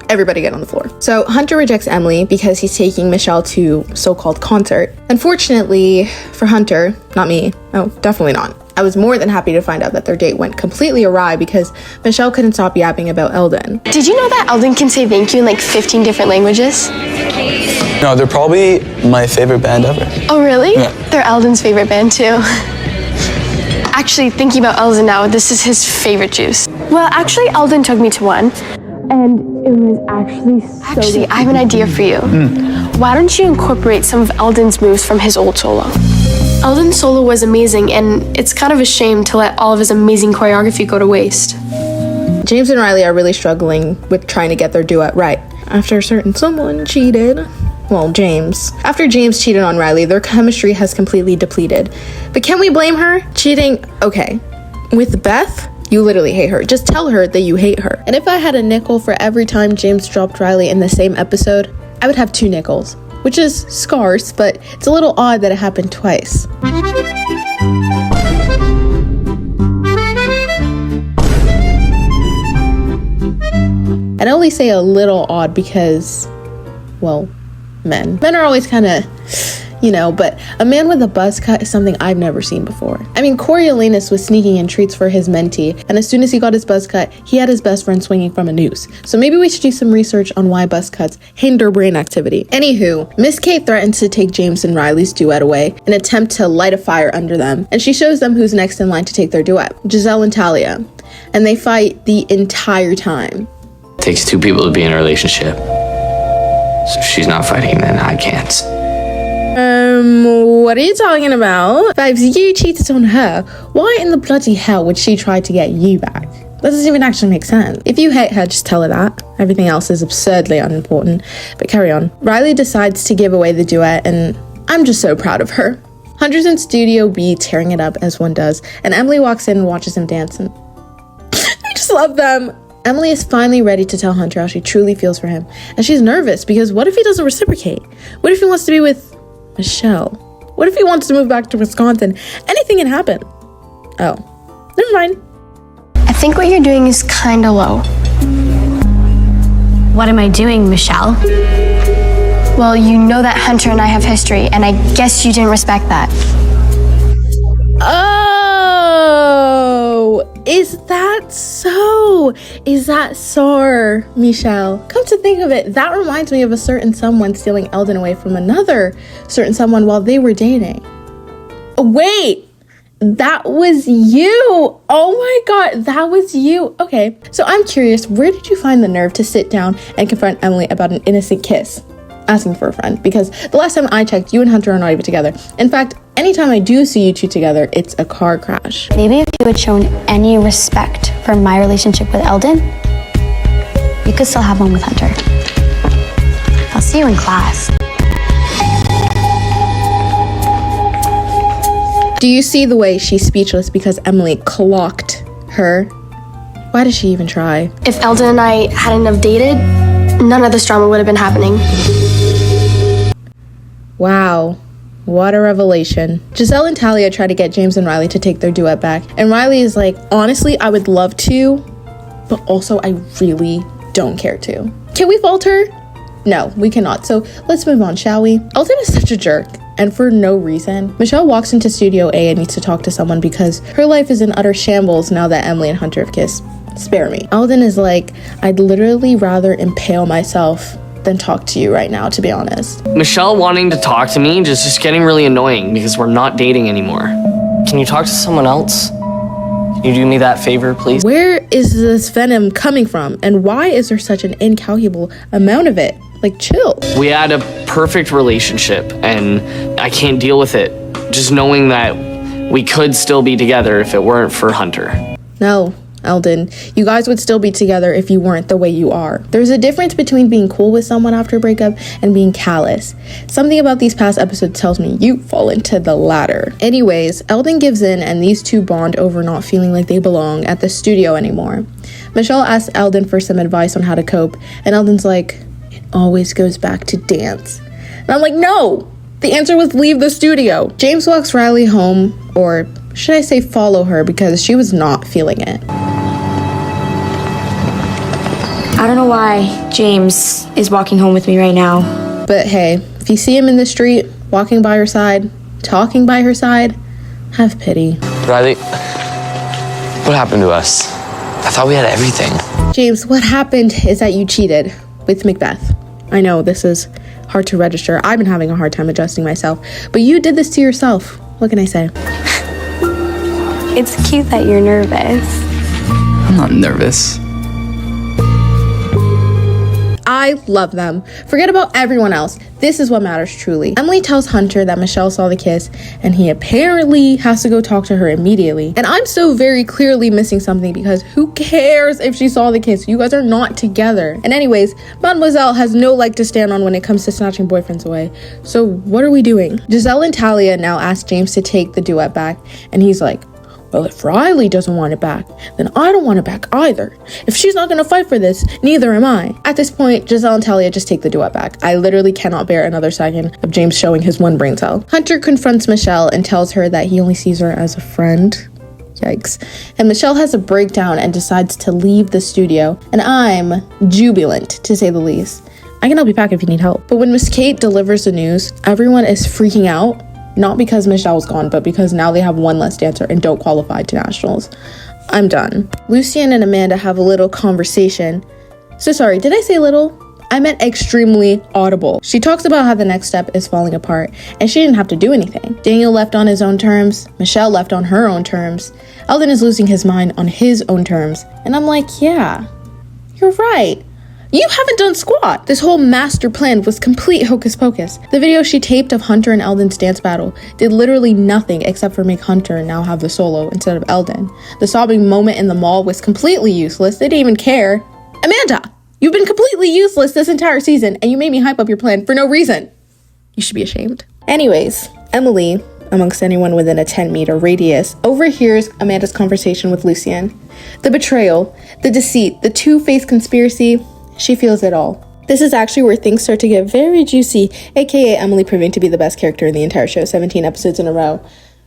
everybody get on the floor. So Hunter rejects Emily because he's taking Michelle to so-called concert. Unfortunately for Hunter, not me, no, definitely not. I was more than happy to find out that their date went completely awry because Michelle couldn't stop yapping about Eldon. Did you know that Eldon can say thank you in like 15 different languages? No, they're probably my favorite band ever. Oh, really? Yeah. They're Eldon's favorite band, too. Actually, thinking about Eldon now, this is his favorite juice. Well, actually, Eldon took me to one, and it was actually so Actually, I have an idea for you. Why don't you incorporate some of Eldon's moves from his old solo? Eldon's solo was amazing, and it's kind of a shame to let all of his amazing choreography go to waste. James and Riley are really struggling with trying to get their duet right. After a certain someone cheated. Well, James. After James cheated on Riley, their chemistry has completely depleted. But can we blame her? Cheating? Okay. With Beth, you literally hate her. Just tell her that you hate her. And if I had a nickel for every time James dropped Riley in the same episode, I would have 2 nickels. Which is scarce, but it's a little odd that it happened twice. And I only say a little odd because, well, men. Men are always kind of, but a man with a buzz cut is something I've never seen before. I mean, Coriolanus was sneaking in treats for his mentee, and as soon as he got his buzz cut, he had his best friend swinging from a noose. So maybe we should do some research on why buzz cuts hinder brain activity. Anywho, Miss Kate threatens to take James and Riley's duet away, an attempt to light a fire under them, and she shows them who's next in line to take their duet, Giselle and Thalia. And they fight the entire time. It takes 2 people to be in a relationship. So if she's not fighting, then I can't. What are you talking about? Vibes, you cheated on her. Why in the bloody hell would she try to get you back? That doesn't even actually make sense. If you hate her, just tell her that. Everything else is absurdly unimportant. But carry on. Riley decides to give away the duet, and I'm just so proud of her. Hunter's in Studio B tearing it up as one does, and Emily walks in and watches him dance, and I just love them. Emily is finally ready to tell Hunter how she truly feels for him, and she's nervous because what if he doesn't reciprocate? What if he wants to be with Michelle? What if he wants to move back to Wisconsin? Anything can happen. Oh, never mind. I think what you're doing is kind of low. What am I doing, Michelle? Well, you know that Hunter and I have history, and I guess you didn't respect that. Oh, is that so? is that sore, Michelle? Come to think of it, that reminds me of a certain someone stealing Eldon away from another certain someone while they were dating. Wait, that was you. Oh my God, that was you. Okay, so I'm curious, where did you find the nerve to sit down and confront Emily about an innocent kiss? Asking for a friend, because the last time I checked, you and Hunter are not even together. In fact, anytime I do see you two together, it's a car crash. Maybe if you had shown any respect for my relationship with Eldon, you could still have one with Hunter. I'll see you in class. Do you see the way she's speechless because Emily clocked her? Why does she even try? If Eldon and I hadn't have dated, none of this drama would have been happening. Wow, what a revelation. Giselle and Thalia try to get James and Riley to take their duet back, and Riley is like, honestly, I would love to, but also I really don't care to. Can we fault her? No, we cannot, so let's move on, shall we? Eldon is such a jerk, and for no reason. Michelle walks into Studio A and needs to talk to someone because her life is in utter shambles now that Emily and Hunter have kissed. Spare me. Eldon is like, I'd literally rather impale myself than talk to you right now, to be honest. Michelle wanting to talk to me just getting really annoying because we're not dating anymore. Can you talk to someone else? Can you do me that favor, please? Where is this venom coming from? And why is there such an incalculable amount of it? Like, chill. We had a perfect relationship and I can't deal with it. Just knowing that we could still be together if it weren't for Hunter. No, Eldon, you guys would still be together if you weren't the way you are. There's a difference between being cool with someone after a breakup and being callous. Something about these past episodes tells me you fall into the latter. Anyways, Eldon gives in and these two bond over not feeling like they belong at the studio anymore. Michelle asks Eldon for some advice on how to cope, and Eldon's like, it always goes back to dance. And I'm like, no! The answer was leave the studio. James walks Riley home, or should I say follow her, because she was not feeling it. I don't know why James is walking home with me right now. But hey, if you see him in the street, walking by her side, talking by her side, have pity. Riley, what happened to us? I thought we had everything. James, what happened is that you cheated with Macbeth. I know this is hard to register. I've been having a hard time adjusting myself, but you did this to yourself. What can I say? It's cute that you're nervous. I'm not nervous. I love them. Forget about everyone else. This is what matters truly. Emily tells Hunter that Michelle saw the kiss and he apparently has to go talk to her immediately. And I'm so very clearly missing something because who cares if she saw the kiss? You guys are not together. And anyways, Mademoiselle has no leg to stand on when it comes to snatching boyfriends away. So what are we doing? Giselle and Thalia now ask James to take the duet back and he's like, well, if Riley doesn't want it back, then I don't want it back either. If she's not gonna fight for this, neither am I. At this point, Giselle and Thalia just take the duet back. I literally cannot bear another second of James showing his one brain cell. Hunter confronts Michelle and tells her that he only sees her as a friend. Yikes. And Michelle has a breakdown and decides to leave the studio. And I'm jubilant, to say the least. I can help you pack if you need help. But when Miss Kate delivers the news, everyone is freaking out. Not because Michelle's gone, but because now they have one less dancer and don't qualify to nationals. I'm done. Lucien and Amanda have a little conversation. So sorry, did I say little? I meant extremely audible. She talks about how the next step is falling apart, and she didn't have to do anything. Daniel left on his own terms. Michelle left on her own terms. Eldon is losing his mind on his own terms. And I'm like, yeah, you're right. You haven't done squat. This whole master plan was complete hocus pocus. The video she taped of Hunter and Eldon's dance battle did literally nothing except for make Hunter now have the solo instead of Eldon. The sobbing moment in the mall was completely useless. They didn't even care. Amanda, you've been completely useless this entire season and you made me hype up your plan for no reason. You should be ashamed. Anyways, Emily, amongst anyone within a 10-meter radius, overhears Amanda's conversation with Lucien. The betrayal, the deceit, the two-faced conspiracy. She feels it all. This is actually where things start to get very juicy, aka Emily proving to be the best character in the entire show, 17 episodes in a row.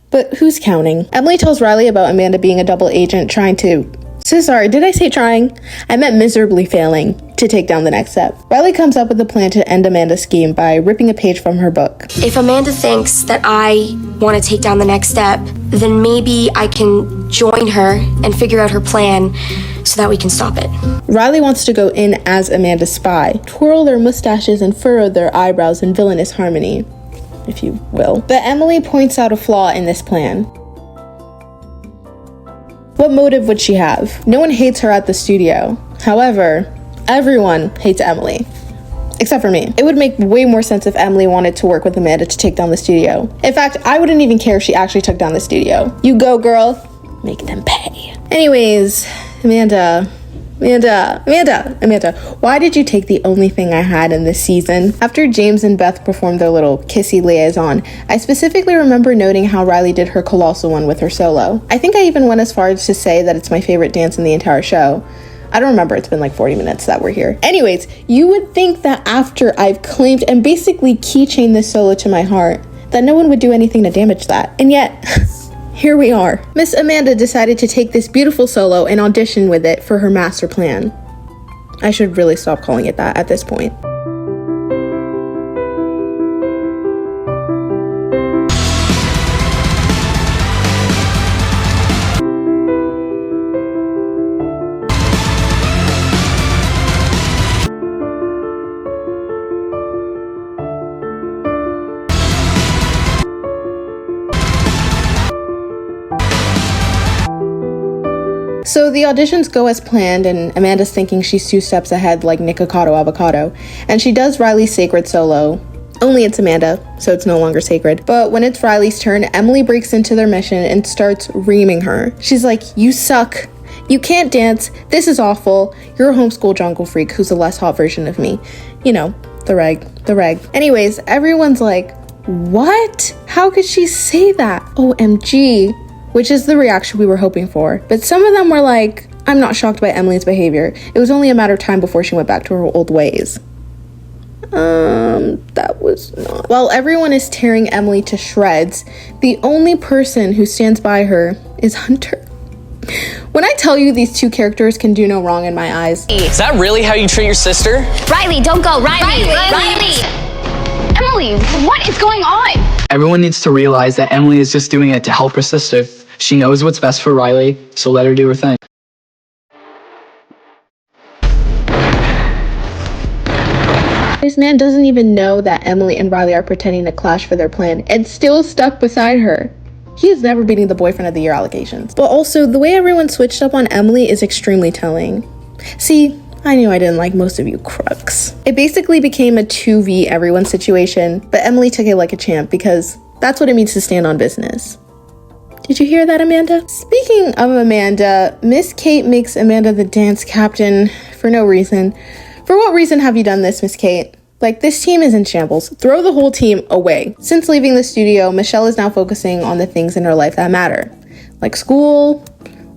But who's counting? Emily tells Riley about Amanda being a double agent trying to So sorry, did I say trying? I meant miserably failing to take down the next step. Riley comes up with a plan to end Amanda's scheme by ripping a page from her book. If Amanda thinks that I want to take down the next step, then maybe I can join her and figure out her plan so that we can stop it. Riley wants to go in as Amanda's spy, twirl their mustaches and furrow their eyebrows in villainous harmony, if you will. But Emily points out a flaw in this plan. What motive would she have? No one hates her at the studio. However, everyone hates Emily. Except for me. It would make way more sense if Emily wanted to work with Amanda to take down the studio. In fact, I wouldn't even care if she actually took down the studio. You go, girl. Make them pay. Anyways, Amanda, why did you take the only thing I had in this season? After James and Beth performed their little kissy liaison, I specifically remember noting how Riley did her colossal one with her solo. I think I even went as far as to say that it's my favorite dance in the entire show. I don't remember, it's been like 40 minutes that we're here. Anyways, you would think that after I've claimed and basically keychained this solo to my heart, that no one would do anything to damage that. And yet, here we are. Miss Amanda decided to take this beautiful solo and audition with it for her master plan. I should really stop calling it that at this point. So the auditions go as planned, and Amanda's thinking she's 2 steps ahead like Nikocado Avocado, and she does Riley's sacred solo. Only it's Amanda, so it's no longer sacred. But when it's Riley's turn, Emily breaks into their mission and starts reaming her. She's like, you suck. You can't dance. This is awful. You're a homeschool jungle freak who's a less hot version of me. You know, the reg. Anyways, everyone's like, what? How could she say that? OMG. Which is the reaction we were hoping for. But some of them were like, I'm not shocked by Emily's behavior. It was only a matter of time before she went back to her old ways. That was not. While everyone is tearing Emily to shreds, the only person who stands by her is Hunter. When I tell you these 2 characters can do no wrong in my eyes. Is that really how you treat your sister? Riley, don't go. Riley. Emily, what is going on? Everyone needs to realize that Emily is just doing it to help her sister. She knows what's best for Riley, so let her do her thing. This man doesn't even know that Emily and Riley are pretending to clash for their plan and still stuck beside her. He is never beating the boyfriend of the year allegations. But also, the way everyone switched up on Emily is extremely telling. See, I knew I didn't like most of you crooks. It basically became a 2v everyone situation, but Emily took it like a champ because that's what it means to stand on business. Did you hear that, Amanda? Speaking of Amanda, Miss Kate makes Amanda the dance captain for no reason. For what reason have you done this, Miss Kate? Like, this team is in shambles. Throw the whole team away. Since leaving the studio, Michelle is now focusing on the things in her life that matter, like school,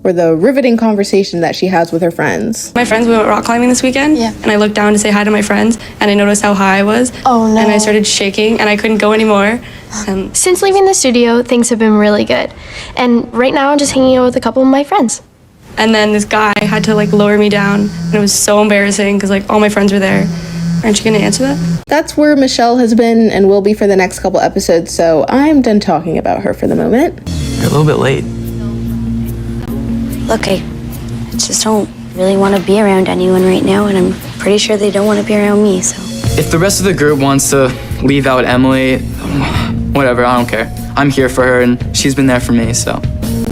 or the riveting conversation that she has with her friends. My friends went rock climbing this weekend, and I looked down to say hi to my friends, and I noticed how high I was. Oh no. And I started shaking, and I couldn't go anymore. Since leaving the studio, things have been really good. And right now I'm just hanging out with a couple of my friends. And then this guy had to lower me down, and it was so embarrassing because all my friends were there. Aren't you gonna answer that? That's where Michelle has been and will be for the next couple episodes, so I'm done talking about her for the moment. You're a little bit late. Look, I just don't really want to be around anyone right now, and I'm pretty sure they don't want to be around me, so. If the rest of the group wants to leave out Emily, whatever, I don't care. I'm here for her, and she's been there for me, so.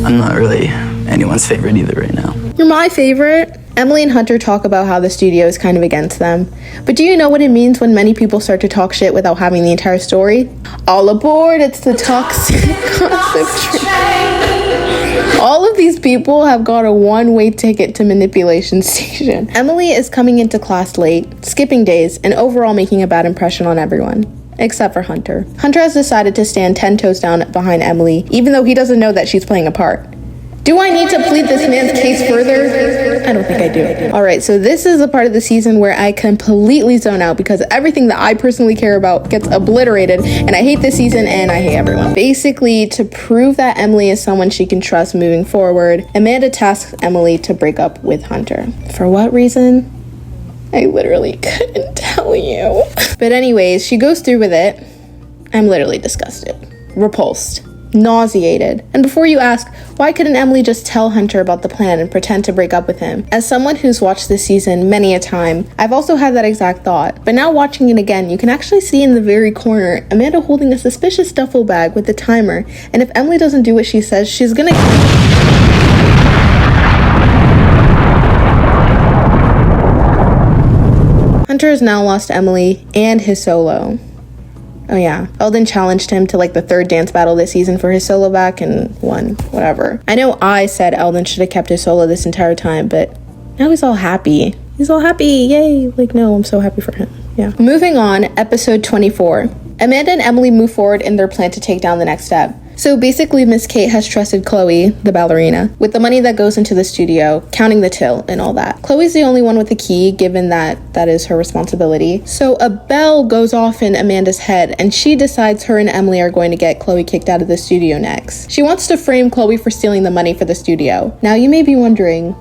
I'm not really anyone's favorite either right now. You're my favorite. Emily and Hunter talk about how the studio is kind of against them. But do you know what it means when many people start to talk shit without having the entire story? All aboard, it's the toxic gossip train. All of these people have got a one-way ticket to manipulation station. Emily is coming into class late, skipping days, and overall making a bad impression on everyone. Except for Hunter. Hunter has decided to stand 10 toes down behind Emily, even though he doesn't know that she's playing a part. Do I need to plead this man's case further? I don't think I do. All right, so this is a part of the season where I completely zone out because everything that I personally care about gets obliterated, and I hate this season and I hate everyone. Basically, to prove that Emily is someone she can trust moving forward, Amanda tasks Emily to break up with Hunter. For what reason? I literally couldn't tell you. But anyways, she goes through with it. I'm literally disgusted, repulsed, nauseated. And before you ask, why couldn't Emily just tell Hunter about the plan and pretend to break up with him? As someone who's watched this season many a time, I've also had that exact thought. But now watching it again, you can actually see in the very corner Amanda holding a suspicious duffel bag with the timer. And if Emily doesn't do what she says, she's gonna... Hunter has now lost Emily and his solo. Oh yeah, Eldon challenged him to like the 3rd dance battle this season for his solo back and won, whatever. I know I said Eldon should have kept his solo this entire time, but now he's all happy. He's all happy, yay. Like, no, I'm so happy for him, yeah. Moving on, episode 24. Amanda and Emily move forward in their plan to take down the next step. So basically, Miss Kate has trusted Chloe, the ballerina, with the money that goes into the studio, counting the till and all that. Chloe's the only one with the key, given that that is her responsibility. So a bell goes off in Amanda's head, and she decides her and Emily are going to get Chloe kicked out of the studio next. She wants to frame Chloe for stealing the money for the studio. Now you may be wondering,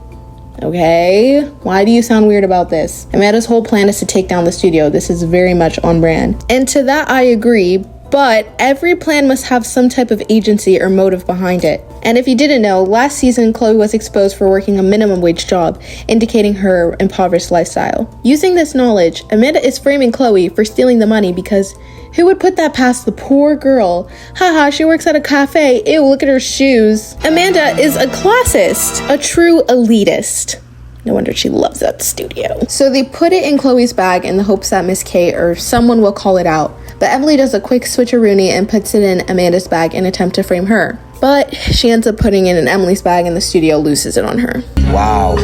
okay, why do you sound weird about this? Amanda's whole plan is to take down the studio. This is very much on brand. And to that I agree, but every plan must have some type of agency or motive behind it. And if you didn't know, last season Chloe was exposed for working a minimum wage job, indicating her impoverished lifestyle. Using this knowledge, Amanda is framing Chloe for stealing the money because who would put that past the poor girl? Haha, she works at a cafe. Ew, look at her shoes. Amanda is a classist, a true elitist. No wonder she loves that studio. So they put it in Chloe's bag in the hopes that Miss Kate or someone will call it out. But Emily does a quick switcheroony and puts it in Amanda's bag in an attempt to frame her. But she ends up putting it in Emily's bag and the studio loses it on her. Wow.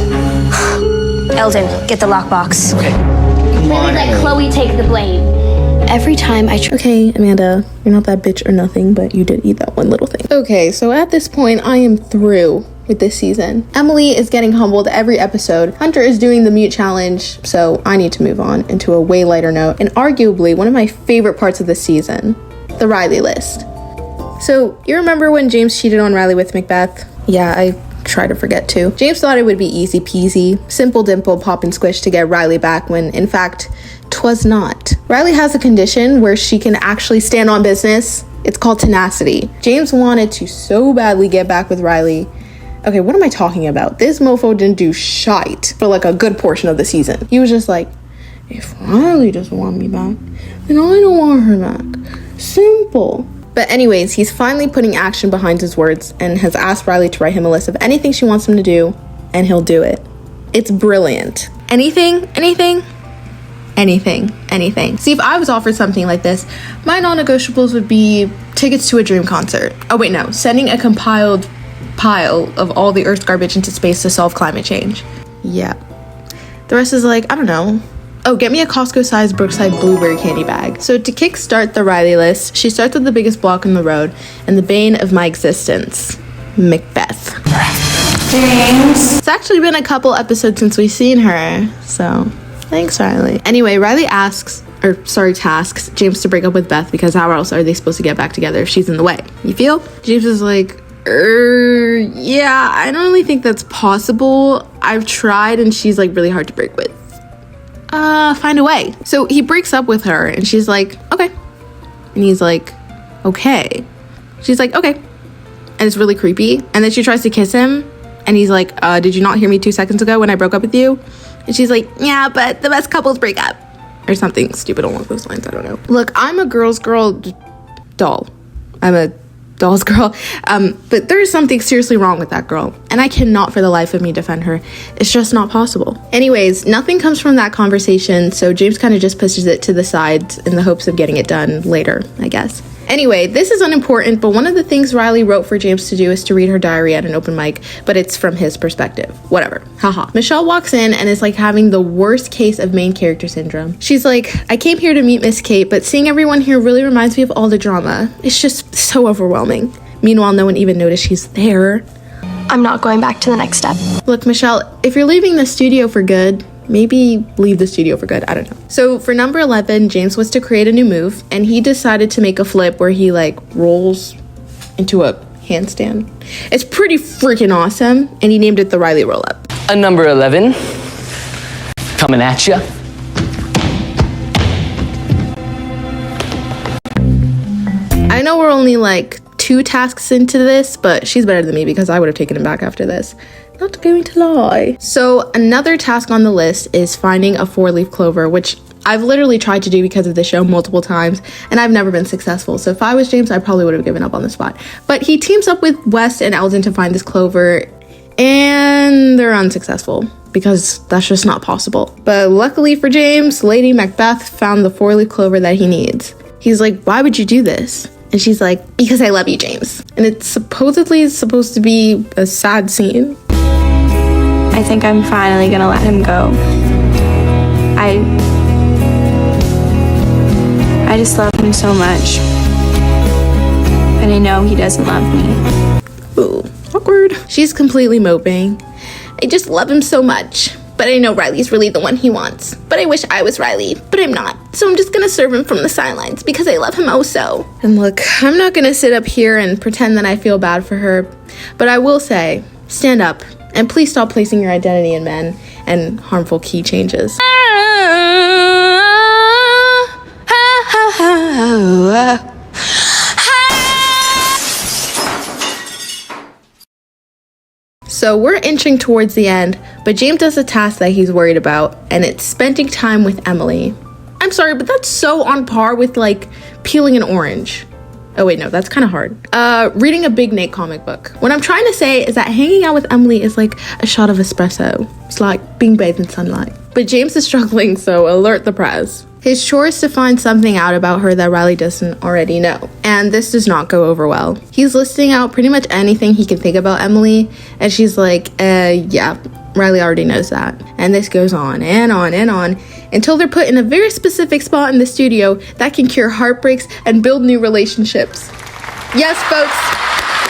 Eldon, get the lockbox. Okay. Maybe let Chloe take the blame. Every time I Okay, Amanda, you're not that bitch or nothing, but you did eat that one little thing. Okay, so at this point, I am through with this season. Emily is getting humbled every episode. Hunter is doing the mute challenge, so I need to move on into a way lighter note. And arguably, one of my favorite parts of the season, the Riley list. So, you remember when James cheated on Riley with Macbeth? Yeah, I try to forget too. James thought it would be easy peasy, simple dimple, pop and squish to get Riley back when, in fact, 'twas not. Riley has a condition where she can actually stand on business. It's called tenacity. James wanted to so badly get back with Riley. Okay, what am I talking about? This mofo didn't do shite for like a good portion of the season. He was just like, if Riley doesn't want me back, then I don't want her back. Simple. But anyways, he's finally putting action behind his words and has asked Riley to write him a list of anything she wants him to do, and he'll do it. It's brilliant. Anything? See, if I was offered something like this, my non-negotiables would be tickets to a dream concert. Oh wait, no, sending a compiled pile of all the Earth's garbage into space to solve climate change. Yeah. The rest is like, I don't know. Oh, get me a Costco-sized Brookside blueberry candy bag. So to kickstart the Riley list, she starts with the biggest block in the road and the bane of my existence, Macbeth. James. It's actually been a couple episodes since we've seen her, so thanks, Riley. Anyway, Riley tasks James to break up with Beth because how else are they supposed to get back together if she's in the way? You feel? James is like, yeah, I don't really think that's possible. I've tried and she's like really hard to break with. Find a way. So he breaks up with her and she's like, okay. And he's like, okay. She's like, okay. And it's really creepy. And then she tries to kiss him and he's like, did you not hear me 2 seconds ago when I broke up with you? And she's like, yeah, but the best couples break up. Or something stupid along those lines, I don't know. Look, I'm a girl's girl doll. I'm a doll's girl. But there's something seriously wrong with that girl. And I cannot for the life of me defend her. It's just not possible. Anyways, nothing comes from that conversation. So James kind of just pushes it to the side in the hopes of getting it done later, I guess. Anyway, this is unimportant, but one of the things Riley wrote for James to do is to read her diary at an open mic, but it's from his perspective. Whatever. Haha. Michelle walks in and is like having the worst case of main character syndrome. She's like, I came here to meet Miss Kate, but seeing everyone here really reminds me of all the drama. It's just so overwhelming. Meanwhile, no one even noticed she's there. I'm not going back to the next step. Look, Michelle, if you're leaving the studio for good, maybe leave the studio for good. I don't know. So for number 11, James was to create a new move, and he decided to make a flip where he like rolls into a handstand. It's pretty freaking awesome, and he named it the Riley roll up. A number 11 coming at ya. I know we're only like 2 tasks into this, but she's better than me because I would have taken him back after this. Not going to lie. So another task on the list is finding a 4-leaf clover, which I've literally tried to do because of the show multiple times, and I've never been successful. So if I was James, I probably would have given up on the spot. But he teams up with Wes and Eldon to find this clover, and they're unsuccessful because that's just not possible. But luckily for James, Lady Macbeth found the 4-leaf clover that he needs. He's like, why would you do this? And she's like, because I love you, James. And it's supposedly supposed to be a sad scene. I think I'm finally gonna let him go. I just love him so much. And I know he doesn't love me. Ooh, awkward. She's completely moping. I just love him so much. But I know Riley's really the one he wants. But I wish I was Riley, but I'm not. So I'm just gonna serve him from the sidelines because I love him oh so. And look, I'm not gonna sit up here and pretend that I feel bad for her, but I will say, stand up and please stop placing your identity in men and harmful key changes. So we're inching towards the end, but James does a task that he's worried about, and it's spending time with Emily. I'm sorry, but that's so on par with like peeling an orange. Oh wait, no, that's kind of hard. Reading a Big Nate comic book. What I'm trying to say is that hanging out with Emily is like a shot of espresso. It's like being bathed in sunlight. But James is struggling, so alert the press. His chore is to find something out about her that Riley doesn't already know. And this does not go over well. He's listing out pretty much anything he can think about Emily, and she's like, yeah, Riley already knows that. And this goes on and on and on until they're put in a very specific spot in the studio that can cure heartbreaks and build new relationships. Yes, folks,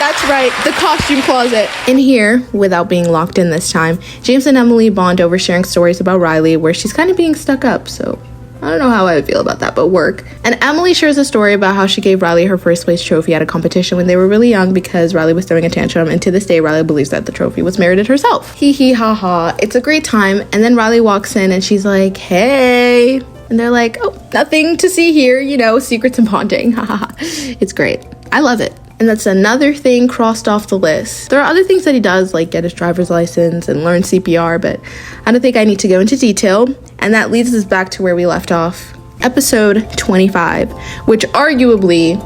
that's right, the costume closet. In here, without being locked in this time, James and Emily bond over sharing stories about Riley where she's kind of being stuck up, so I don't know how I would feel about that, but work. And Emily shares a story about how she gave Riley her first place trophy at a competition when they were really young because Riley was throwing a tantrum, and to this day, Riley believes that the trophy was merited herself. Hee hee ha ha. It's a great time, and then Riley walks in and she's like, hey. And they're like, oh, nothing to see here, you know, secrets and bonding. Ha ha ha. It's great. I love it. And that's another thing crossed off the list. There are other things that he does, like get his driver's license and learn CPR, but I don't think I need to go into detail. And that leads us back to where we left off. Episode 25, which arguably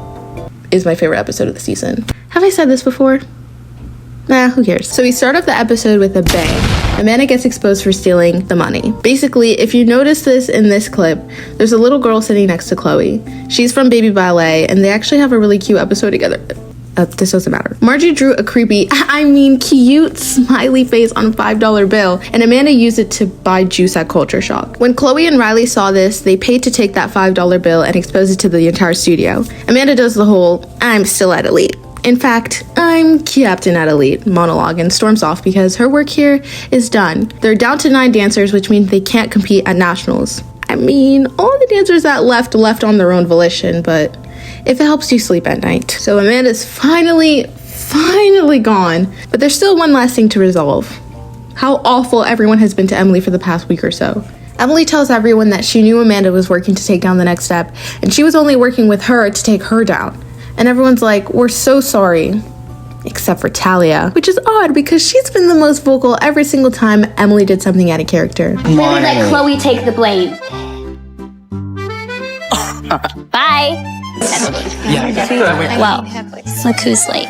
is my favorite episode of the season. Have I said this before? Nah, who cares? So we start off the episode with a bang. Amanda gets exposed for stealing the money. Basically, if you notice this in this clip, there's a little girl sitting next to Chloe. She's from Baby Ballet, and they actually have a really cute episode together. This doesn't matter. Margie drew a creepy, cute smiley face on a $5 bill, and Amanda used it to buy juice at Culture Shock. When Chloe and Riley saw this, they paid to take that $5 bill and expose it to the entire studio. Amanda does the whole, I'm still at Elite. In fact, I'm captain at Elite monologue and storms off because her work here is done. They're down to 9 dancers, which means they can't compete at nationals. I mean, all the dancers that left on their own volition, but if it helps you sleep at night. So Amanda's finally gone, but there's still one last thing to resolve. How awful everyone has been to Emily for the past week or so. Emily tells everyone that she knew Amanda was working to take down the next step, and she was only working with her to take her down. And everyone's like, we're so sorry. Except for Thalia, which is odd because she's been the most vocal every single time Emily did something out of character. Maybe let Chloe take the blame. Bye. Well, look who's late.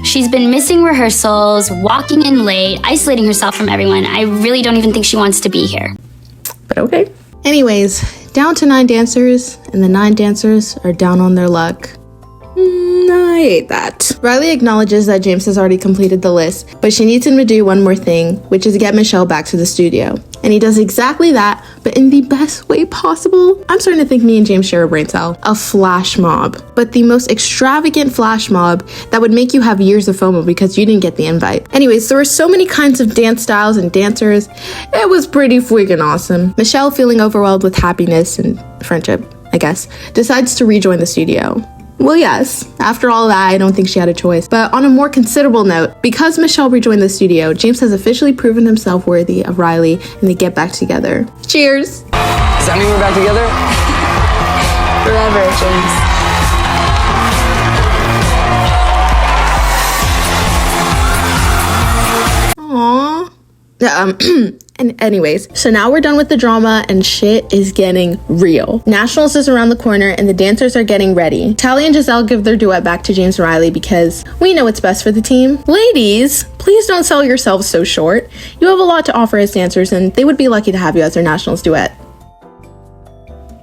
She's been missing rehearsals, walking in late, isolating herself from everyone. I really don't even think she wants to be here. But okay. Anyways, down to 9 dancers, and the 9 dancers are down on their luck. I hate that. Riley acknowledges that James has already completed the list, but she needs him to do one more thing, which is get Michelle back to the studio. And he does exactly that, but in the best way possible. I'm starting to think me and James share a brain cell. A flash mob. But the most extravagant flash mob that would make you have years of FOMO because you didn't get the invite. Anyways, there were so many kinds of dance styles and dancers. It was pretty freaking awesome. Michelle, feeling overwhelmed with happiness and friendship, I guess, decides to rejoin the studio. Well, yes, after all that, I don't think she had a choice. But on a more considerable note, because Michelle rejoined the studio, James has officially proven himself worthy of Riley, and they get back together. Cheers! Does that mean we're back together? Forever, Aww. And anyways, so now we're done with the drama and shit is getting real. Nationals is around the corner and the dancers are getting ready. Thalia and Giselle give their duet back to James and Riley because we know what's best for the team. Ladies, please don't sell yourselves so short. You have a lot to offer as dancers and they would be lucky to have you as their nationals duet.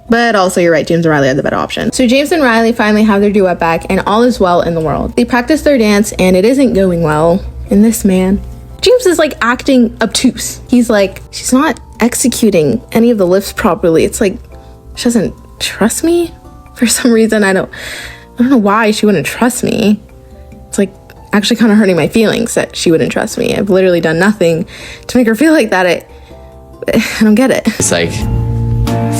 But also, you're right, James and Riley are the better option. So James and Riley finally have their duet back and all is well in the world. They practice their dance and it isn't going well. And this man, James is like acting obtuse. He's like, she's not executing any of the lifts properly. It's like, she doesn't trust me for some reason. I don't know why she wouldn't trust me. It's like actually kind of hurting my feelings that she wouldn't trust me. I've literally done nothing to make her feel like that. I don't get it. It's like,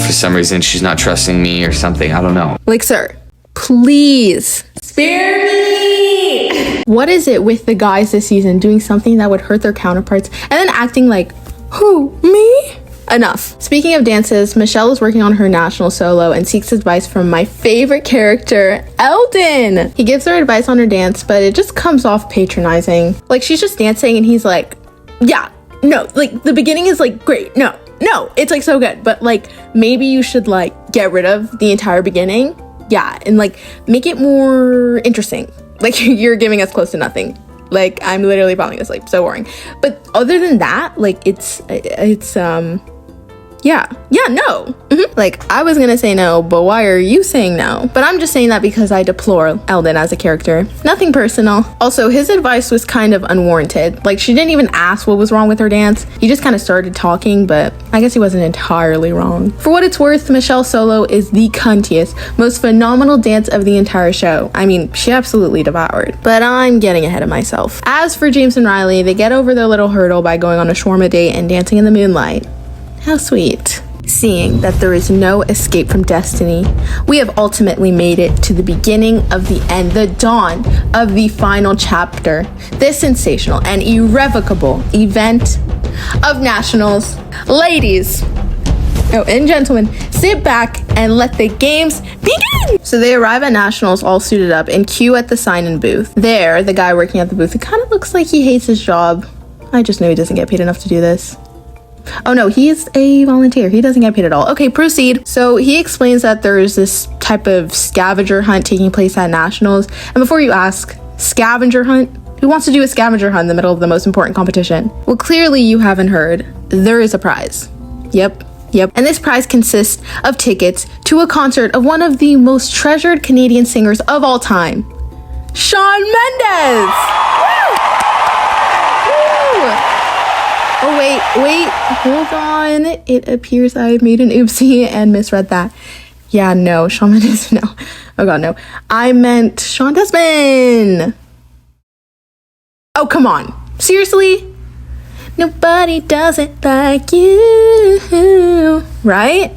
for some reason, she's not trusting me or something. I don't know. Like, sir, please spare me. What is it with the guys this season doing something that would hurt their counterparts and then acting like, who, me? Enough. Speaking of dances, Michelle is working on her national solo and seeks advice from my favorite character, Eldon. He gives her advice on her dance, but it just comes off patronizing. Like, she's just dancing and he's like, yeah, no, like the beginning is like, great, no, it's like so good, but like maybe you should like get rid of the entire beginning. Yeah, and like make it more interesting. Like, you're giving us close to nothing. Like, I'm literally falling asleep. So boring. But other than that, like, it's no. Like, I was gonna say no, but why are you saying no? But I'm just saying that because I deplore Eldon as a character. Nothing personal. Also, his advice was kind of unwarranted. Like, she didn't even ask what was wrong with her dance. He just kind of started talking, but I guess he wasn't entirely wrong. For what it's worth, Michelle's solo is the cuntiest, most phenomenal dance of the entire show. I mean, she absolutely devoured. But I'm getting ahead of myself. As for James and Riley, they get over their little hurdle by going on a shawarma date and dancing in the moonlight. How sweet. Seeing that there is no escape from destiny, we have ultimately made it to the beginning of the end, the dawn of the final chapter. This sensational and irrevocable event of nationals. Ladies, and gentlemen, sit back and let the games begin! So they arrive at nationals all suited up and queue at the sign-in booth. There, the guy working at the booth, it kind of looks like he hates his job. I just know he doesn't get paid enough to do this. Oh no, he's a volunteer. He doesn't get paid at all. Okay, proceed. So he explains that there's this type of scavenger hunt taking place at nationals. And before you ask, scavenger hunt? Who wants to do a scavenger hunt in the middle of the most important competition? Well, clearly you haven't heard. There is a prize. Yep. And this prize consists of tickets to a concert of one of the most treasured Canadian singers of all time, Shawn Mendes! Woo! Oh, wait, hold on. It appears I made an oopsie and misread that. Yeah, no, Shawn Mendes, no. Oh god, no. I meant Sean Desmond. Oh, come on. Seriously? Nobody does it like you. Right?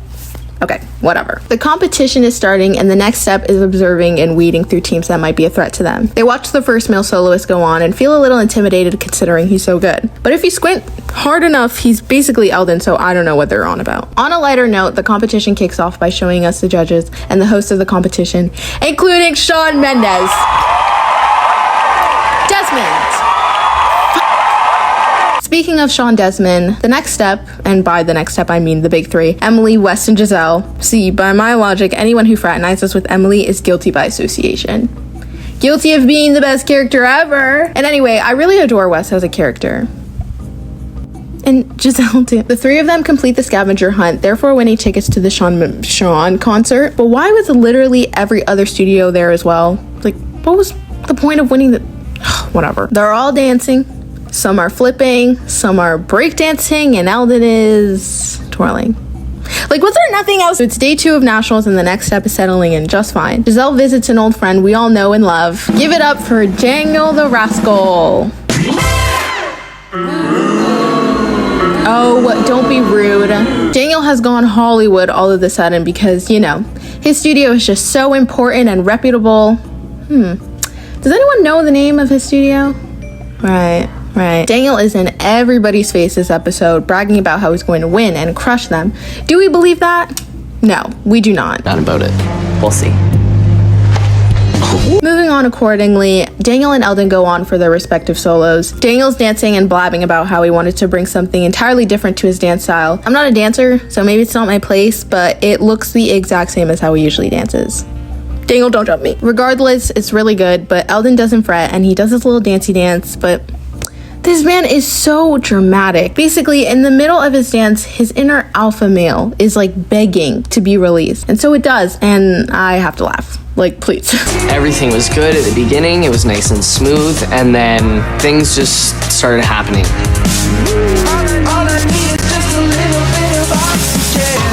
Okay, whatever. The competition is starting and the next step is observing and weeding through teams that might be a threat to them. They watch the first male soloist go on and feel a little intimidated considering he's so good. But if you squint hard enough, he's basically Eldon, so I don't know what they're on about. On a lighter note, the competition kicks off by showing us the judges and the host of the competition, including Shawn Mendes. Desmond. Speaking of Shawn Desmond, the next step, and by the next step I mean the big three, Emily, Wes, and Giselle. See, by my logic, anyone who fraternizes with Emily is guilty by association. Guilty of being the best character ever! And anyway, I really adore Wes as a character. And Giselle too. The three of them complete the scavenger hunt, therefore winning tickets to the Shawn concert. But why was literally every other studio there as well? Like, what was the point of winning the... Whatever. They're all dancing. Some are flipping, some are breakdancing, and Eldon is twirling. Like, was there nothing else? It's day 2 of nationals and the next step is settling in just fine. Giselle visits an old friend we all know and love. Give it up for Daniel the rascal. Oh, don't be rude. Daniel has gone Hollywood all of a sudden because, you know, his studio is just so important and reputable. Does anyone know the name of his studio? Right. Daniel is in everybody's face this episode, bragging about how he's going to win and crush them. Do we believe that? No, we do not. Not about it. We'll see. Moving on accordingly, Daniel and Eldon go on for their respective solos. Daniel's dancing and blabbing about how he wanted to bring something entirely different to his dance style. I'm not a dancer, so maybe it's not my place, but it looks the exact same as how he usually dances. Daniel, don't jump me. Regardless, it's really good, but Eldon doesn't fret and he does his little dancey dance, but this man is so dramatic. Basically, in the middle of his dance, his inner alpha male is like begging to be released. And so it does, and I have to laugh. Like, please. Everything was good at the beginning. It was nice and smooth, and then things just started happening. All I need is just a little bit of oxygen.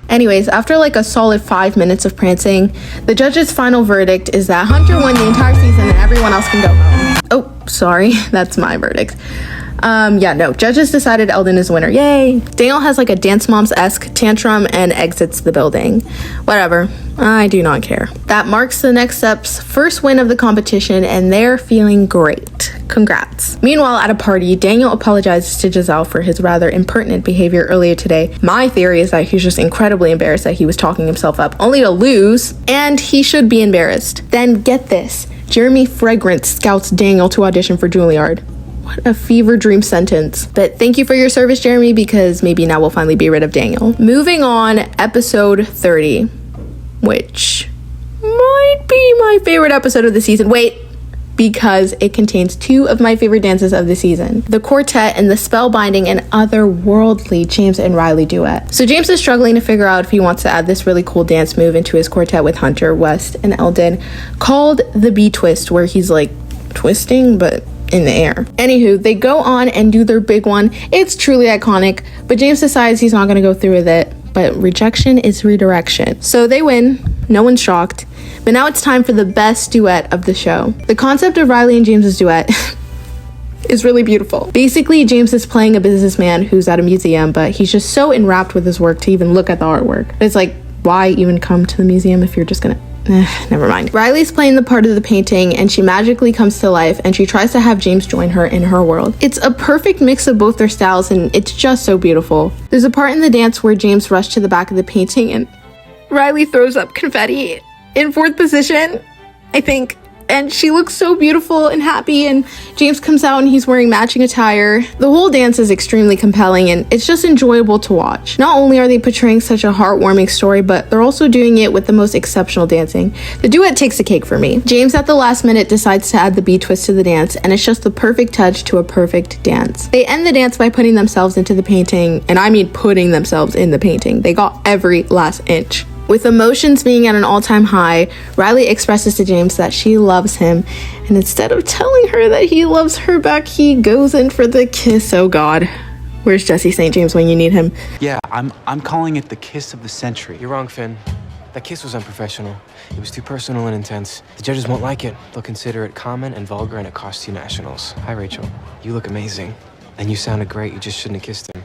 Anyways, after like a solid 5 minutes of prancing, the judge's final verdict is that Hunter won the entire season and everyone else can go home. Oh, sorry, that's my verdict. Judges decided Eldon is winner. Yay! Daniel has like a Dance Moms-esque tantrum and exits the building. Whatever, I do not care. That marks the next step's first win of the competition and they're feeling great. Congrats. Meanwhile, at a party, Daniel apologizes to Giselle for his rather impertinent behavior earlier today. My theory is that he's just incredibly embarrassed that he was talking himself up only to lose, and he should be embarrassed. Then get this, Jeremy Fragrance scouts Daniel to audition for Juilliard. What a fever dream sentence. But thank you for your service, Jeremy, because maybe now we'll finally be rid of Daniel. Moving on, episode 30, which might be my favorite episode of the season. Wait, because it contains 2 of my favorite dances of the season. The quartet and the spellbinding and otherworldly James and Riley duet. So James is struggling to figure out if he wants to add this really cool dance move into his quartet with Hunter, West, and Eldon called the bee twist, where he's like twisting, but in the air. Anywho, they go on and do their big one. It's truly iconic, but James decides he's not gonna go through with it. But rejection is redirection. So they win, no one's shocked. But now it's time for the best duet of the show. The concept of Riley and James's duet is really beautiful. Basically, James is playing a businessman who's at a museum, but he's just so enwrapped with his work to even look at the artwork. It's like, why even come to the museum if you're just gonna never mind. Riley's playing the part of the painting and she magically comes to life and she tries to have James join her in her world. It's a perfect mix of both their styles and it's just so beautiful. There's a part in the dance where James rushed to the back of the painting and Riley throws up confetti in 4th position, I think. And she looks so beautiful and happy and James comes out and he's wearing matching attire. The whole dance is extremely compelling and it's just enjoyable to watch. Not only are they portraying such a heartwarming story, but they're also doing it with the most exceptional dancing. The duet takes the cake for me. James at the last minute decides to add the bee twist to the dance and it's just the perfect touch to a perfect dance. They end the dance by putting themselves into the painting, and I mean putting themselves in the painting. They got every last inch. With emotions being at an all-time high, Riley expresses to James that she loves him, and instead of telling her that he loves her back, he goes in for the kiss. Oh God. Where's Jesse St. James when you need him? Yeah, I'm calling it the kiss of the century. You're wrong, Finn. That kiss was unprofessional. It was too personal and intense. The judges won't like it. They'll consider it common and vulgar, and it costs you nationals. Hi, Rachel. You look amazing. And you sounded great. You just shouldn't have kissed him.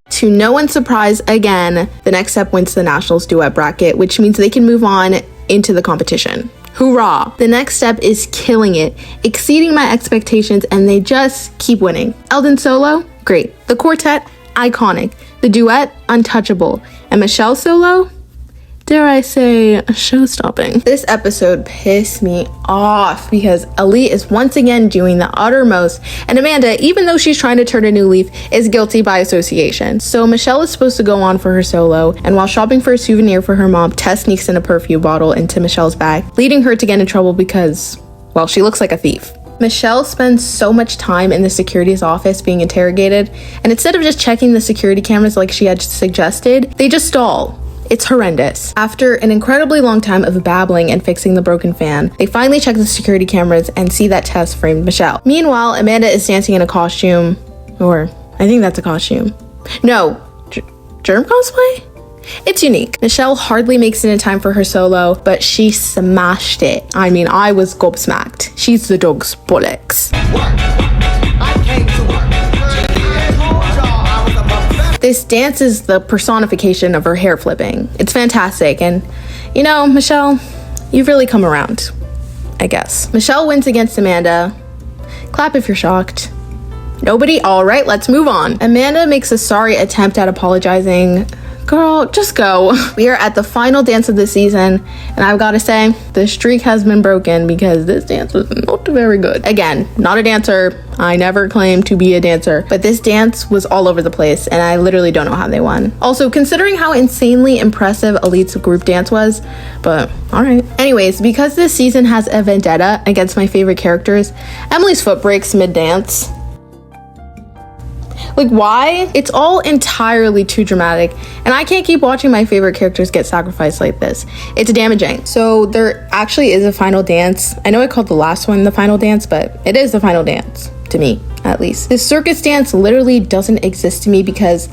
To no one's surprise, again, the next step wins the nationals duet bracket, which means they can move on into the competition. Hoorah! The next step is killing it, exceeding my expectations, and they just keep winning. Eldon solo? Great. The quartet? Iconic. The duet? Untouchable. And Michelle solo? Dare I say, show-stopping. This episode pissed me off because Elite is once again doing the uttermost, and Amanda, even though she's trying to turn a new leaf, is guilty by association. So Michelle is supposed to go on for her solo, and while shopping for a souvenir for her mom, Tess sneaks in a perfume bottle into Michelle's bag, leading her to get in trouble because, well, she looks like a thief. Michelle spends so much time in the security's office being interrogated, and instead of just checking the security cameras like she had suggested, they just stall. It's horrendous. After an incredibly long time of babbling and fixing the broken fan, they finally check the security cameras and see that Tess framed Michelle. Meanwhile, Amanda is dancing in a costume, or I think that's a costume. No, germ cosplay? It's unique. Michelle hardly makes it in time for her solo, but she smashed it. I mean, I was gobsmacked. She's the dog's bollocks. This dance is the personification of her hair flipping. It's fantastic, and you know, Michelle, you've really come around, I guess. Michelle wins against Amanda. Clap if you're shocked. Nobody? All right, let's move on. Amanda makes a sorry attempt at apologizing. Girl, just go. We are at the final dance of the season, and I've got to say, the streak has been broken because this dance was not very good. Again, not a dancer. I never claimed to be a dancer, but this dance was all over the place, and I literally don't know how they won. Also, considering how insanely impressive Elite's group dance was, but all right. Anyways, because this season has a vendetta against my favorite characters, Emily's foot breaks mid-dance. Like, why? It's all entirely too dramatic, and I can't keep watching my favorite characters get sacrificed like this. It's damaging. So there actually is a final dance. I know I called the last one the final dance, but it is the final dance, to me, at least. This circus dance literally doesn't exist to me because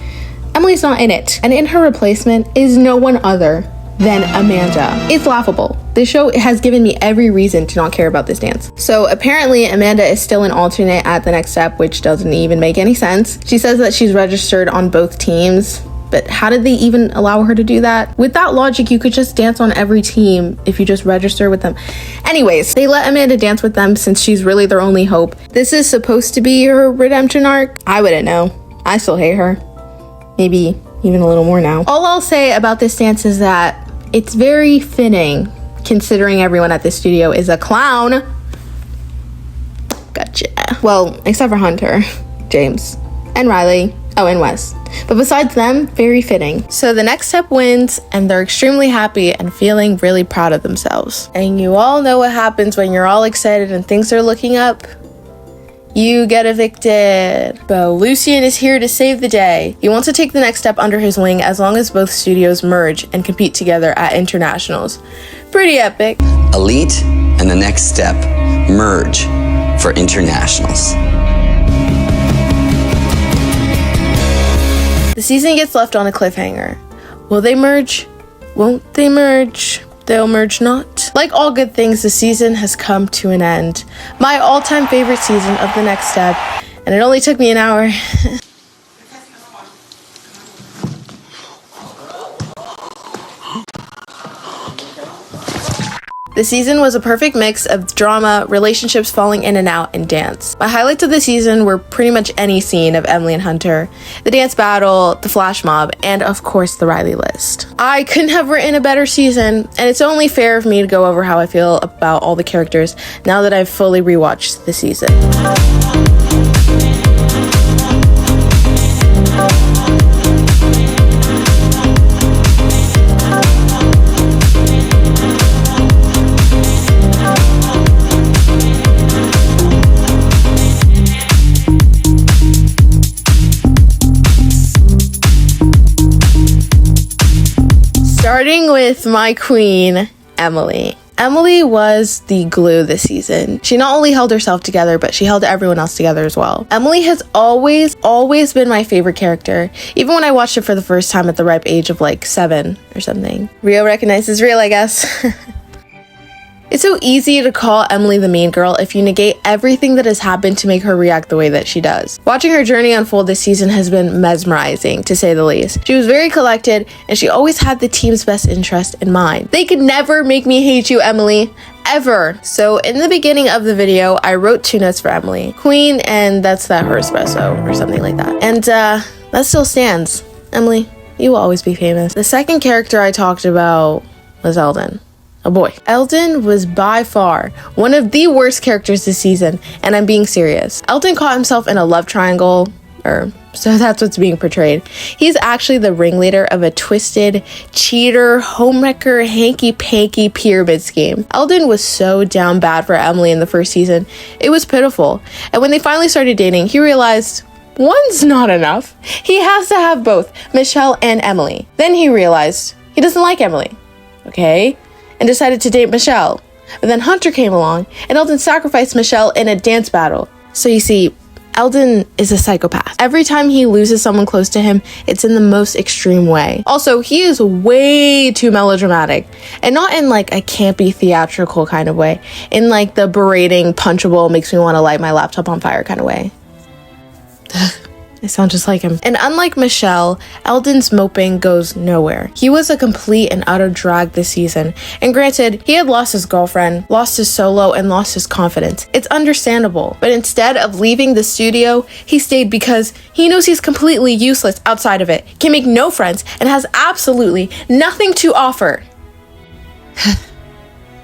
Emily's not in it, and in her replacement is no one other than Amanda. It's laughable. This show has given me every reason to not care about this dance. So apparently Amanda is still an alternate at the next step, which doesn't even make any sense. She says that she's registered on both teams, but how did they even allow her to do that? With that logic, you could just dance on every team if you just register with them. Anyways, they let Amanda dance with them since she's really their only hope. This is supposed to be her redemption arc. I wouldn't know. I still hate her. Maybe even a little more now. All I'll say about this dance is that it's very fitting, considering everyone at the studio is a clown. Gotcha. Well, except for Hunter, James, and Riley. Oh, and Wes. But besides them, very fitting. So the next step wins, and they're extremely happy and feeling really proud of themselves. And you all know what happens when you're all excited and things are looking up. You get evicted. But Lucien is here to save the day. He wants to take the next step under his wing as long as both studios merge and compete together at internationals. Pretty epic. Elite and the next step merge for internationals. The season gets left on a cliffhanger. Will they merge? Won't they merge? They'll merge not. Like all good things, the season has come to an end. My all-time favorite season of the next step, and it only took me an hour. The season was a perfect mix of drama, relationships falling in and out, and dance. My highlights of the season were pretty much any scene of Emily and Hunter, the dance battle, the flash mob, and of course the Riley list. I couldn't have written a better season, and it's only fair of me to go over how I feel about all the characters now that I've fully rewatched the season. Starting with my queen, Emily. Emily was the glue this season. She not only held herself together, but she held everyone else together as well. Emily has always been my favorite character, even when I watched it for the first time at the ripe age of like 7 or something. Real recognizes real, I guess. It's so easy to call Emily the mean girl if you negate everything that has happened to make her react the way that she does. Watching her journey unfold this season has been mesmerizing, to say the least. She was very collected, and she always had the team's best interest in mind. They could never make me hate you, Emily. Ever. So in the beginning of the video, I wrote 2 notes for Emily. Queen, and that's that her espresso, or something like that. And that still stands. Emily, you will always be famous. The second character I talked about was Eldon. Oh boy. Eldon was by far one of the worst characters this season, and I'm being serious. Eldon caught himself in a love triangle So that's what's being portrayed. He's actually the ringleader of a twisted, cheater, homewrecker, hanky-panky pyramid scheme. Eldon was so down bad for Emily in the first season, it was pitiful. And when they finally started dating, he realized one's not enough. He has to have both Michelle and Emily. Then he realized he doesn't like Emily, okay? And decided to date Michelle. But then Hunter came along, and Eldon sacrificed Michelle in a dance battle. So you see, Eldon is a psychopath. Every time he loses someone close to him, it's in the most extreme way. Also, he is way too melodramatic. And not in like a campy theatrical kind of way. In like the berating, punchable, makes me want to light my laptop on fire kind of way. I sound just like him. And unlike Michelle, Eldon's moping goes nowhere. He was a complete and utter drag this season. And granted, he had lost his girlfriend, lost his solo, and lost his confidence. It's understandable. But instead of leaving the studio, he stayed because he knows he's completely useless outside of it, can make no friends, and has absolutely nothing to offer.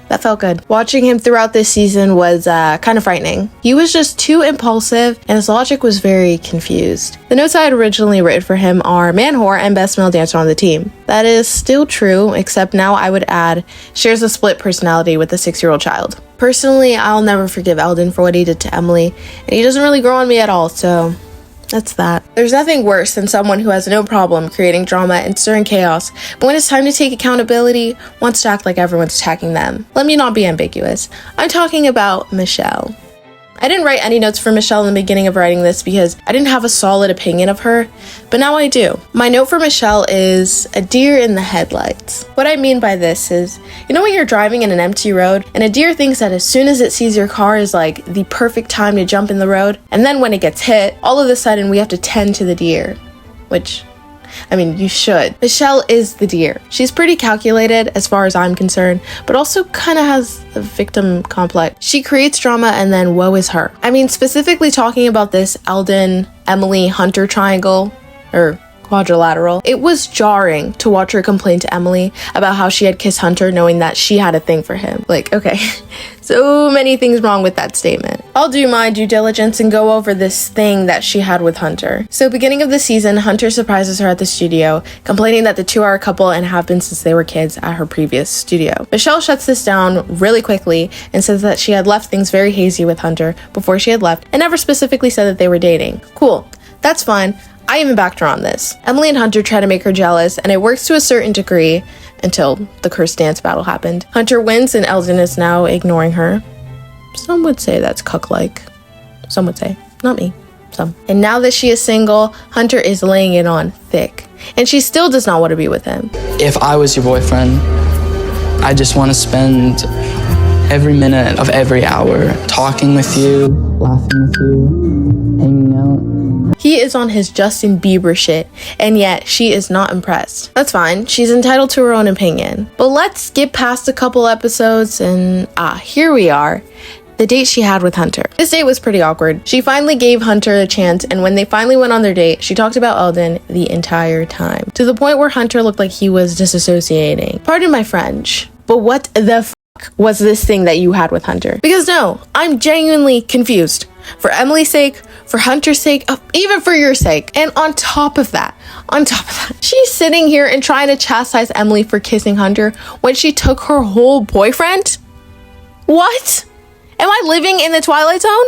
That felt good. Watching him throughout this season was kind of frightening. He was just too impulsive and his logic was very confused. The notes I had originally written for him are man whore and best male dancer on the team. That is still true, except now I would add shares a split personality with a 6-year-old child. Personally, I'll never forgive Eldon for what he did to Emily, and he doesn't really grow on me at all, so that's that. There's nothing worse than someone who has no problem creating drama and stirring chaos, but when it's time to take accountability, wants to act like everyone's attacking them. Let me not be ambiguous. I'm talking about Michelle. I didn't write any notes for Michelle in the beginning of writing this because I didn't have a solid opinion of her, but now I do. My note for Michelle is a deer in the headlights. What I mean by this is, you know when you're driving in an empty road and a deer thinks that as soon as it sees your car is like the perfect time to jump in the road, and then when it gets hit, all of a sudden we have to tend to the deer, which you should. Michelle is the deer. She's pretty calculated as far as I'm concerned, but also kind of has a victim complex. She creates drama and then woe is her. Specifically talking about this Eldon, Emily, Hunter triangle, or quadrilateral. It was jarring to watch her complain to Emily about how she had kissed Hunter knowing that she had a thing for him. Okay, so many things wrong with that statement. I'll do my due diligence and go over this thing that she had with Hunter. So beginning of the season, Hunter surprises her at the studio, complaining that the two are a couple and have been since they were kids at her previous studio. Michelle shuts this down really quickly and says that she had left things very hazy with Hunter before she had left and never specifically said that they were dating. Cool, that's fine. I even backed her on this. Emily and Hunter try to make her jealous, and it works to a certain degree until the cursed dance battle happened. Hunter wins, and Eldon is now ignoring her. Some would say that's cuck-like. Some would say. Not me. Some. And now that she is single, Hunter is laying it on thick. And she still does not want to be with him. If I was your boyfriend, I just want to spend every minute of every hour talking with you, laughing with you, hanging out. He is on his Justin Bieber shit, and yet she is not impressed. That's fine, she's entitled to her own opinion. But let's skip past a couple episodes and here we are. The date she had with Hunter. This date was pretty awkward. She finally gave Hunter a chance, and when they finally went on their date, she talked about Eldon the entire time. To the point where Hunter looked like he was disassociating. Pardon my French, but what the was this thing that you had with Hunter? Because no, I'm genuinely confused. For Emily's sake, for Hunter's sake, even for your sake. And on top of that, she's sitting here and trying to chastise Emily for kissing Hunter when she took her whole boyfriend? What? Am I living in the Twilight Zone?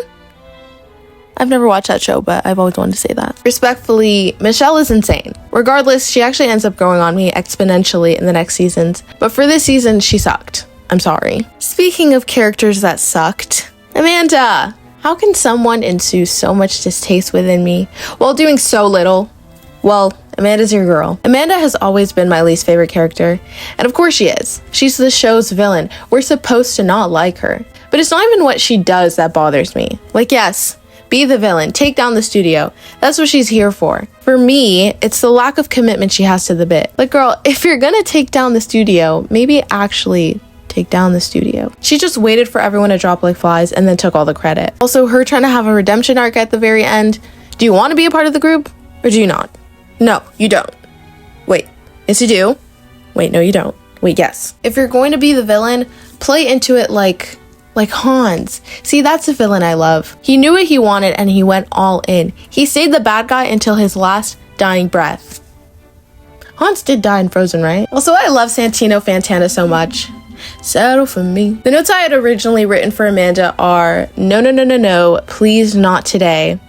I've never watched that show, but I've always wanted to say that. Respectfully, Michelle is insane. Regardless, she actually ends up growing on me exponentially in the next seasons. But for this season, she sucked. I'm sorry. Speaking of characters that sucked, Amanda. How can someone ensue so much distaste within me while doing so little? Well, Amanda's your girl. Amanda has always been my least favorite character, and of course she is. She's the show's villain. We're supposed to not like her. But it's not even what she does that bothers me. Yes, be the villain, take down the studio. That's what she's here for. For me, it's the lack of commitment she has to the bit. Girl, if you're gonna take down the studio, maybe actually take down the studio. She just waited for everyone to drop like flies and then took all the credit. Also, her trying to have a redemption arc at the very end. Do you want to be a part of the group or do you not? No, you don't. Wait, yes you do. Wait, no you don't. Wait, yes. If you're going to be the villain, play into it like Like Hans. See, that's the villain I love. He knew what he wanted and he went all in. He stayed the bad guy until his last dying breath. Hans did die in Frozen, right? Also, I love Santino Fantana so much. Settle for me. The notes I had originally written for Amanda are, no, please not today.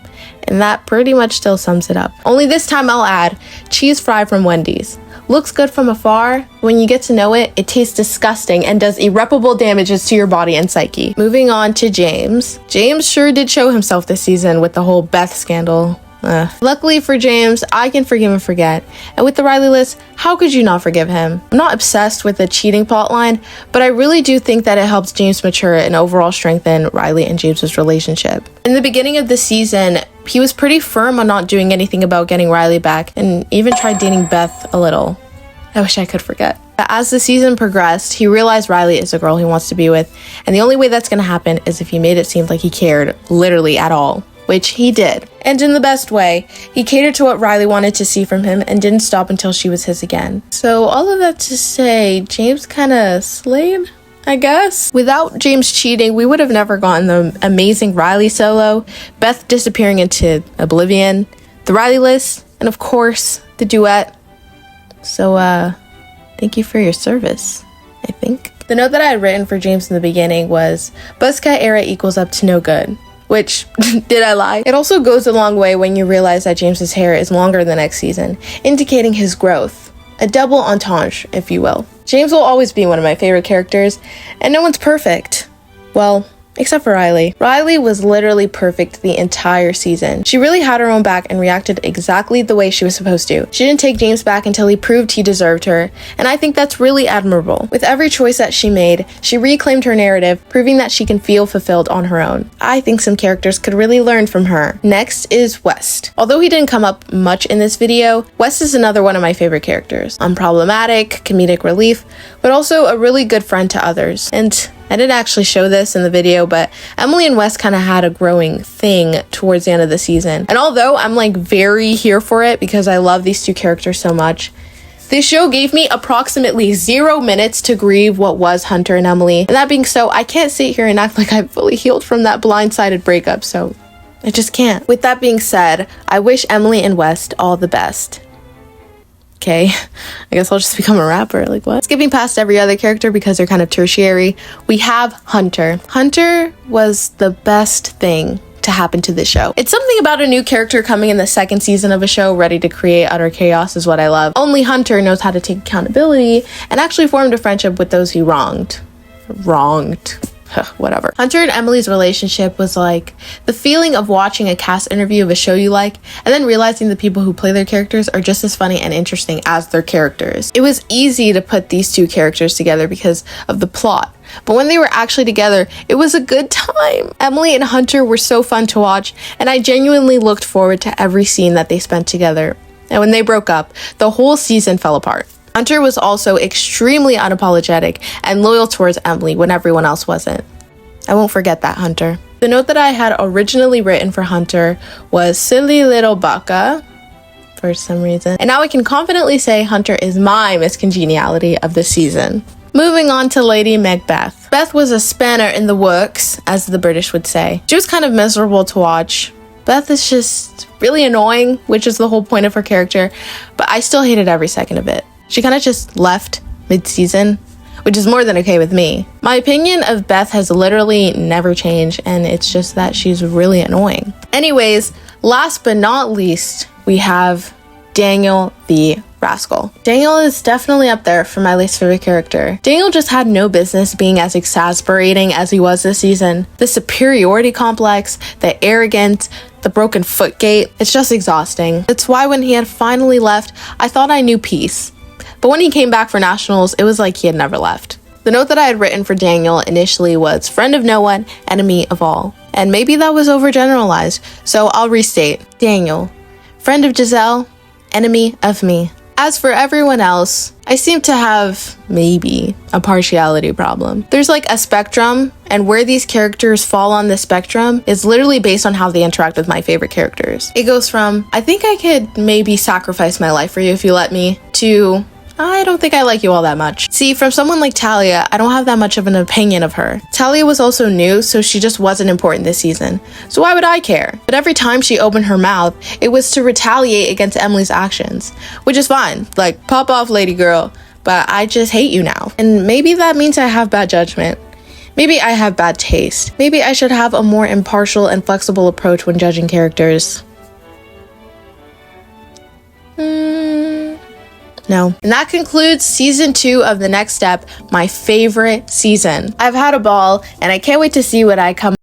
And that pretty much still sums it up. Only this time I'll add, cheese fry from Wendy's. Looks good from afar. When you get to know it, it tastes disgusting and does irreparable damages to your body and psyche. Moving on to James. James sure did show himself this season with the whole Beth scandal. Luckily for James, I can forgive and forget. And with the Riley list, how could you not forgive him? I'm not obsessed with the cheating plotline, but I really do think that it helps James mature and overall strengthen Riley and James's relationship. In the beginning of the season, he was pretty firm on not doing anything about getting Riley back and even tried dating Beth a little. I wish I could forget. As the season progressed, he realized Riley is the girl he wants to be with, and the only way that's going to happen is if he made it seem like he cared literally at all. Which he did. And in the best way, he catered to what Riley wanted to see from him and didn't stop until she was his again. So all of that to say, James kinda slayed, I guess. Without James cheating, we would have never gotten the amazing Riley solo, Beth disappearing into oblivion, the Riley list, and of course, the duet. So, thank you for your service, I think. The note that I had written for James in the beginning was, Buzzcut era equals up to no good. Which, did I lie? It also goes a long way when you realize that James's hair is longer than next season, indicating his growth. A double entendre, if you will. James will always be one of my favorite characters, and no one's perfect. Well, except for Riley. Riley was literally perfect the entire season. She really had her own back and reacted exactly the way she was supposed to. She didn't take James back until he proved he deserved her, and I think that's really admirable. With every choice that she made, she reclaimed her narrative, proving that she can feel fulfilled on her own. I think some characters could really learn from her. Next is West. Although he didn't come up much in this video, West is another one of my favorite characters. Unproblematic, comedic relief, but also a really good friend to others. And I didn't actually show this in the video, but Emily and Wes kind of had a growing thing towards the end of the season. And although I'm like very here for it because I love these two characters so much, this show gave me approximately 0 minutes to grieve what was Hunter and Emily. And that being so, I can't sit here and act like I've fully healed from that blindsided breakup, so I just can't. With that being said, I wish Emily and West all the best. Okay, I guess I'll just become a rapper, like what? Skipping past every other character because they're kind of tertiary, we have Hunter. Hunter was the best thing to happen to this show. It's something about a new character coming in the second season of a show ready to create utter chaos is what I love. Only Hunter knows how to take accountability and actually formed a friendship with those he wronged. Whatever. Hunter and Emily's relationship was like the feeling of watching a cast interview of a show you like and then realizing the people who play their characters are just as funny and interesting as their characters. It was easy to put these two characters together because of the plot, but when they were actually together, it was a good time. Emily and Hunter were so fun to watch, and I genuinely looked forward to every scene that they spent together. And when they broke up, the whole season fell apart. Hunter was also extremely unapologetic and loyal towards Emily when everyone else wasn't. I won't forget that, Hunter. The note that I had originally written for Hunter was silly little baka for some reason. And now I can confidently say Hunter is my Miss Congeniality of the season. Moving on to Lady Macbeth. Beth was a spanner in the works, as the British would say. She was kind of miserable to watch. Beth is just really annoying, which is the whole point of her character, but I still hated every second of it. She kind of just left mid-season, which is more than okay with me. My opinion of Beth has literally never changed, and it's just that she's really annoying. Anyways, last but not least, we have Daniel the Rascal. Daniel is definitely up there for my least favorite character. Daniel just had no business being as exasperating as he was this season. The superiority complex, the arrogance, the broken foot gait, it's just exhausting. It's why when he had finally left, I thought I knew peace. But when he came back for nationals, it was like he had never left. The note that I had written for Daniel initially was friend of no one, enemy of all. And maybe that was overgeneralized, so I'll restate. Daniel, friend of Giselle, enemy of me. As for everyone else, I seem to have maybe a partiality problem. There's like a spectrum, and where these characters fall on the spectrum is literally based on how they interact with my favorite characters. It goes from, I think I could maybe sacrifice my life for you if you let me, to I don't think I like you all that much. See, from someone like Thalia, I don't have that much of an opinion of her. Thalia was also new, so she just wasn't important this season. So why would I care? But every time she opened her mouth, it was to retaliate against Emily's actions, which is fine. Like, pop off, lady girl. But I just hate you now. And maybe that means I have bad judgment. Maybe I have bad taste. Maybe I should have a more impartial and flexible approach when judging characters. No. And that concludes season 2 of The Next Step, my favorite season. I've had a ball, and I can't wait to see what I come